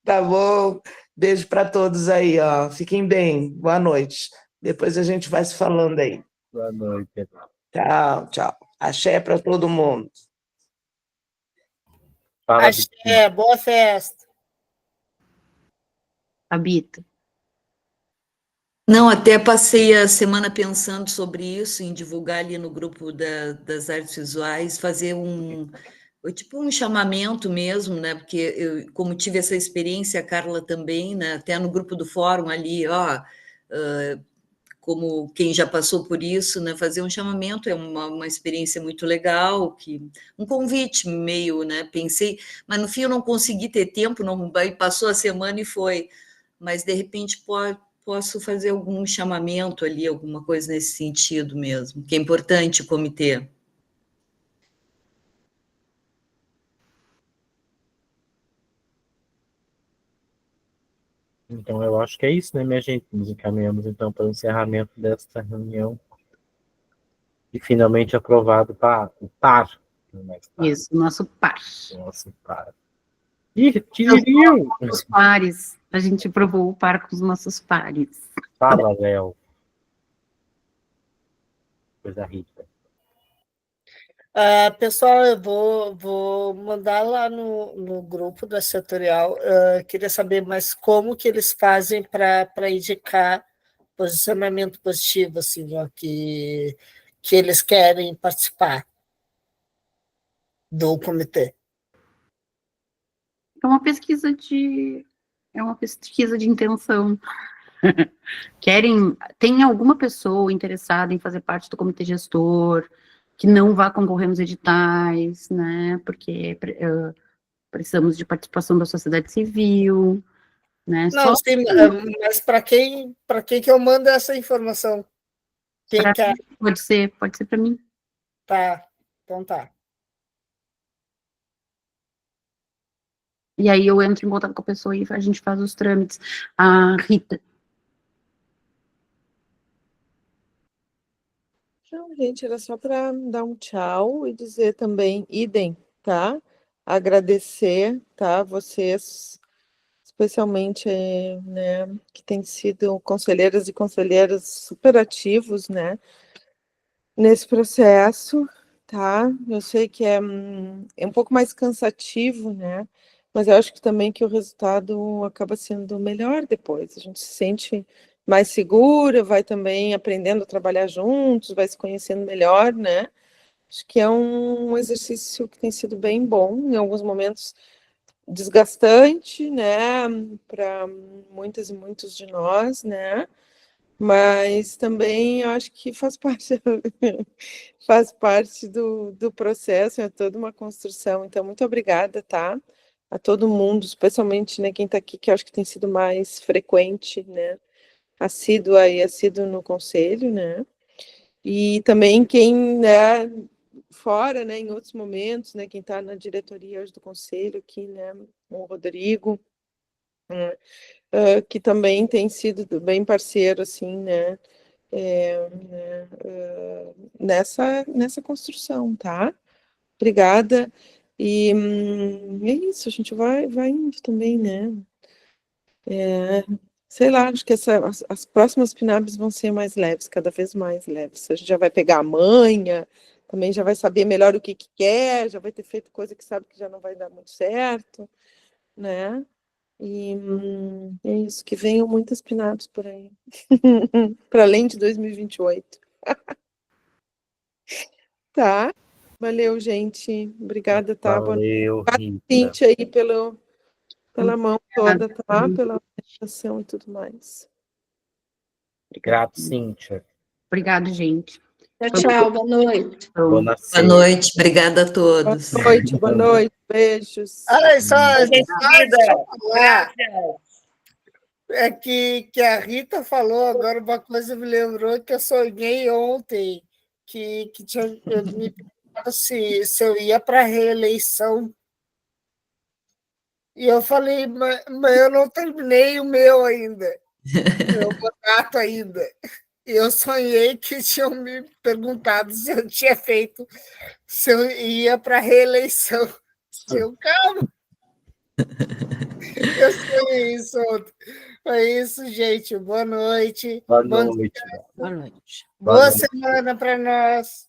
Tá bom? Beijo para todos aí, ó. Fiquem bem. Boa noite. Depois a gente vai se falando aí. Boa noite, Pedro. Tchau, tchau. Axé para todo mundo. Fala, Axé, boa festa. A Bita. Não, até passei a semana pensando sobre isso, em divulgar ali no grupo das artes visuais, fazer tipo um chamamento mesmo, né? Porque eu, como tive essa experiência, a Carla também, né? Até no grupo do fórum ali, ó, como quem já passou por isso, né? Fazer um chamamento é uma experiência muito legal, um convite meio, né? Pensei, mas no fim eu não consegui ter tempo, não passou a semana e foi, mas de repente posso fazer algum chamamento ali, alguma coisa nesse sentido mesmo, que é importante o comitê. Então, eu acho que é isso, né, minha gente? Nos encaminhamos, então, para o encerramento desta reunião e finalmente aprovado o par. Isso, nosso par. Nosso par. Ih, tiririu! Os pares. A gente aprovou o par com os nossos pares. Fala, Léo. Coisa rica. Pessoal, eu vou mandar lá no grupo da setorial. Queria saber mais como que eles fazem para indicar posicionamento positivo, assim, ó, que eles querem participar do comitê. É uma pesquisa de intenção. Tem alguma pessoa interessada em fazer parte do comitê gestor, que não vá concorrer nos editais, né? Porque precisamos de participação da sociedade civil, né? Não, sim, mas para quem que eu mando essa informação? Quem quer? Pode ser para mim. Tá, então tá. E aí eu entro em contato com a pessoa e a gente faz os trâmites. A Rita. Então, gente, era só para dar um tchau e dizer também, idem, tá? Agradecer, tá? Vocês, especialmente, né, que têm sido conselheiras e conselheiros super ativos, né, nesse processo, tá? Eu sei que é um pouco mais cansativo, né? Mas eu acho que também que o resultado acaba sendo melhor depois. A gente se sente mais segura, vai também aprendendo a trabalhar juntos, vai se conhecendo melhor, né? Acho que é um exercício que tem sido bem bom, em alguns momentos desgastante, né? Para muitas e muitos de nós, né? Mas também eu acho que faz parte, faz parte do processo, é toda uma construção. Então, muito obrigada, tá? A todo mundo, especialmente, né, quem está aqui, que eu acho que tem sido mais frequente, né? Assíduo no conselho, né? E também quem, né, fora, né, em outros momentos, né, quem está na diretoria hoje do conselho aqui, né, o Rodrigo, né, que também tem sido bem parceiro, assim, né, nessa construção, tá? Obrigada. E é isso, a gente vai indo também, né? Sei lá, acho que as próximas PNABs vão ser mais leves, cada vez mais leves. A gente já vai pegar a manha, também já vai saber melhor o que quer, já vai ter feito coisa que sabe que já não vai dar muito certo, né? E é isso, que venham muitas PNABs por aí, para além de 2028. Tá? Valeu, gente. Obrigada, tá? Valeu, Obrigada, Rita. Cíntia, aí pela mão toda, tá? Pela apresentação e tudo mais. Grato, Cíntia. Obrigado, gente. Tchau, boa noite. Boa Boa noite, obrigada a todos. Boa noite, beijos. Olha só, Querida, falar. graças. É que a Rita falou agora uma coisa, me lembrou que eu sonhei ontem, que tinha me perguntado se eu ia para a reeleição. E eu falei, mas eu não terminei o meu ainda, meu mandato ainda. E eu sonhei que tinham me perguntado se eu tinha feito, se eu ia para a reeleição. Eu, calma, eu sonhei isso ontem. É isso, gente. Boa noite. Boa Bom noite. Boa noite. Boa semana para nós.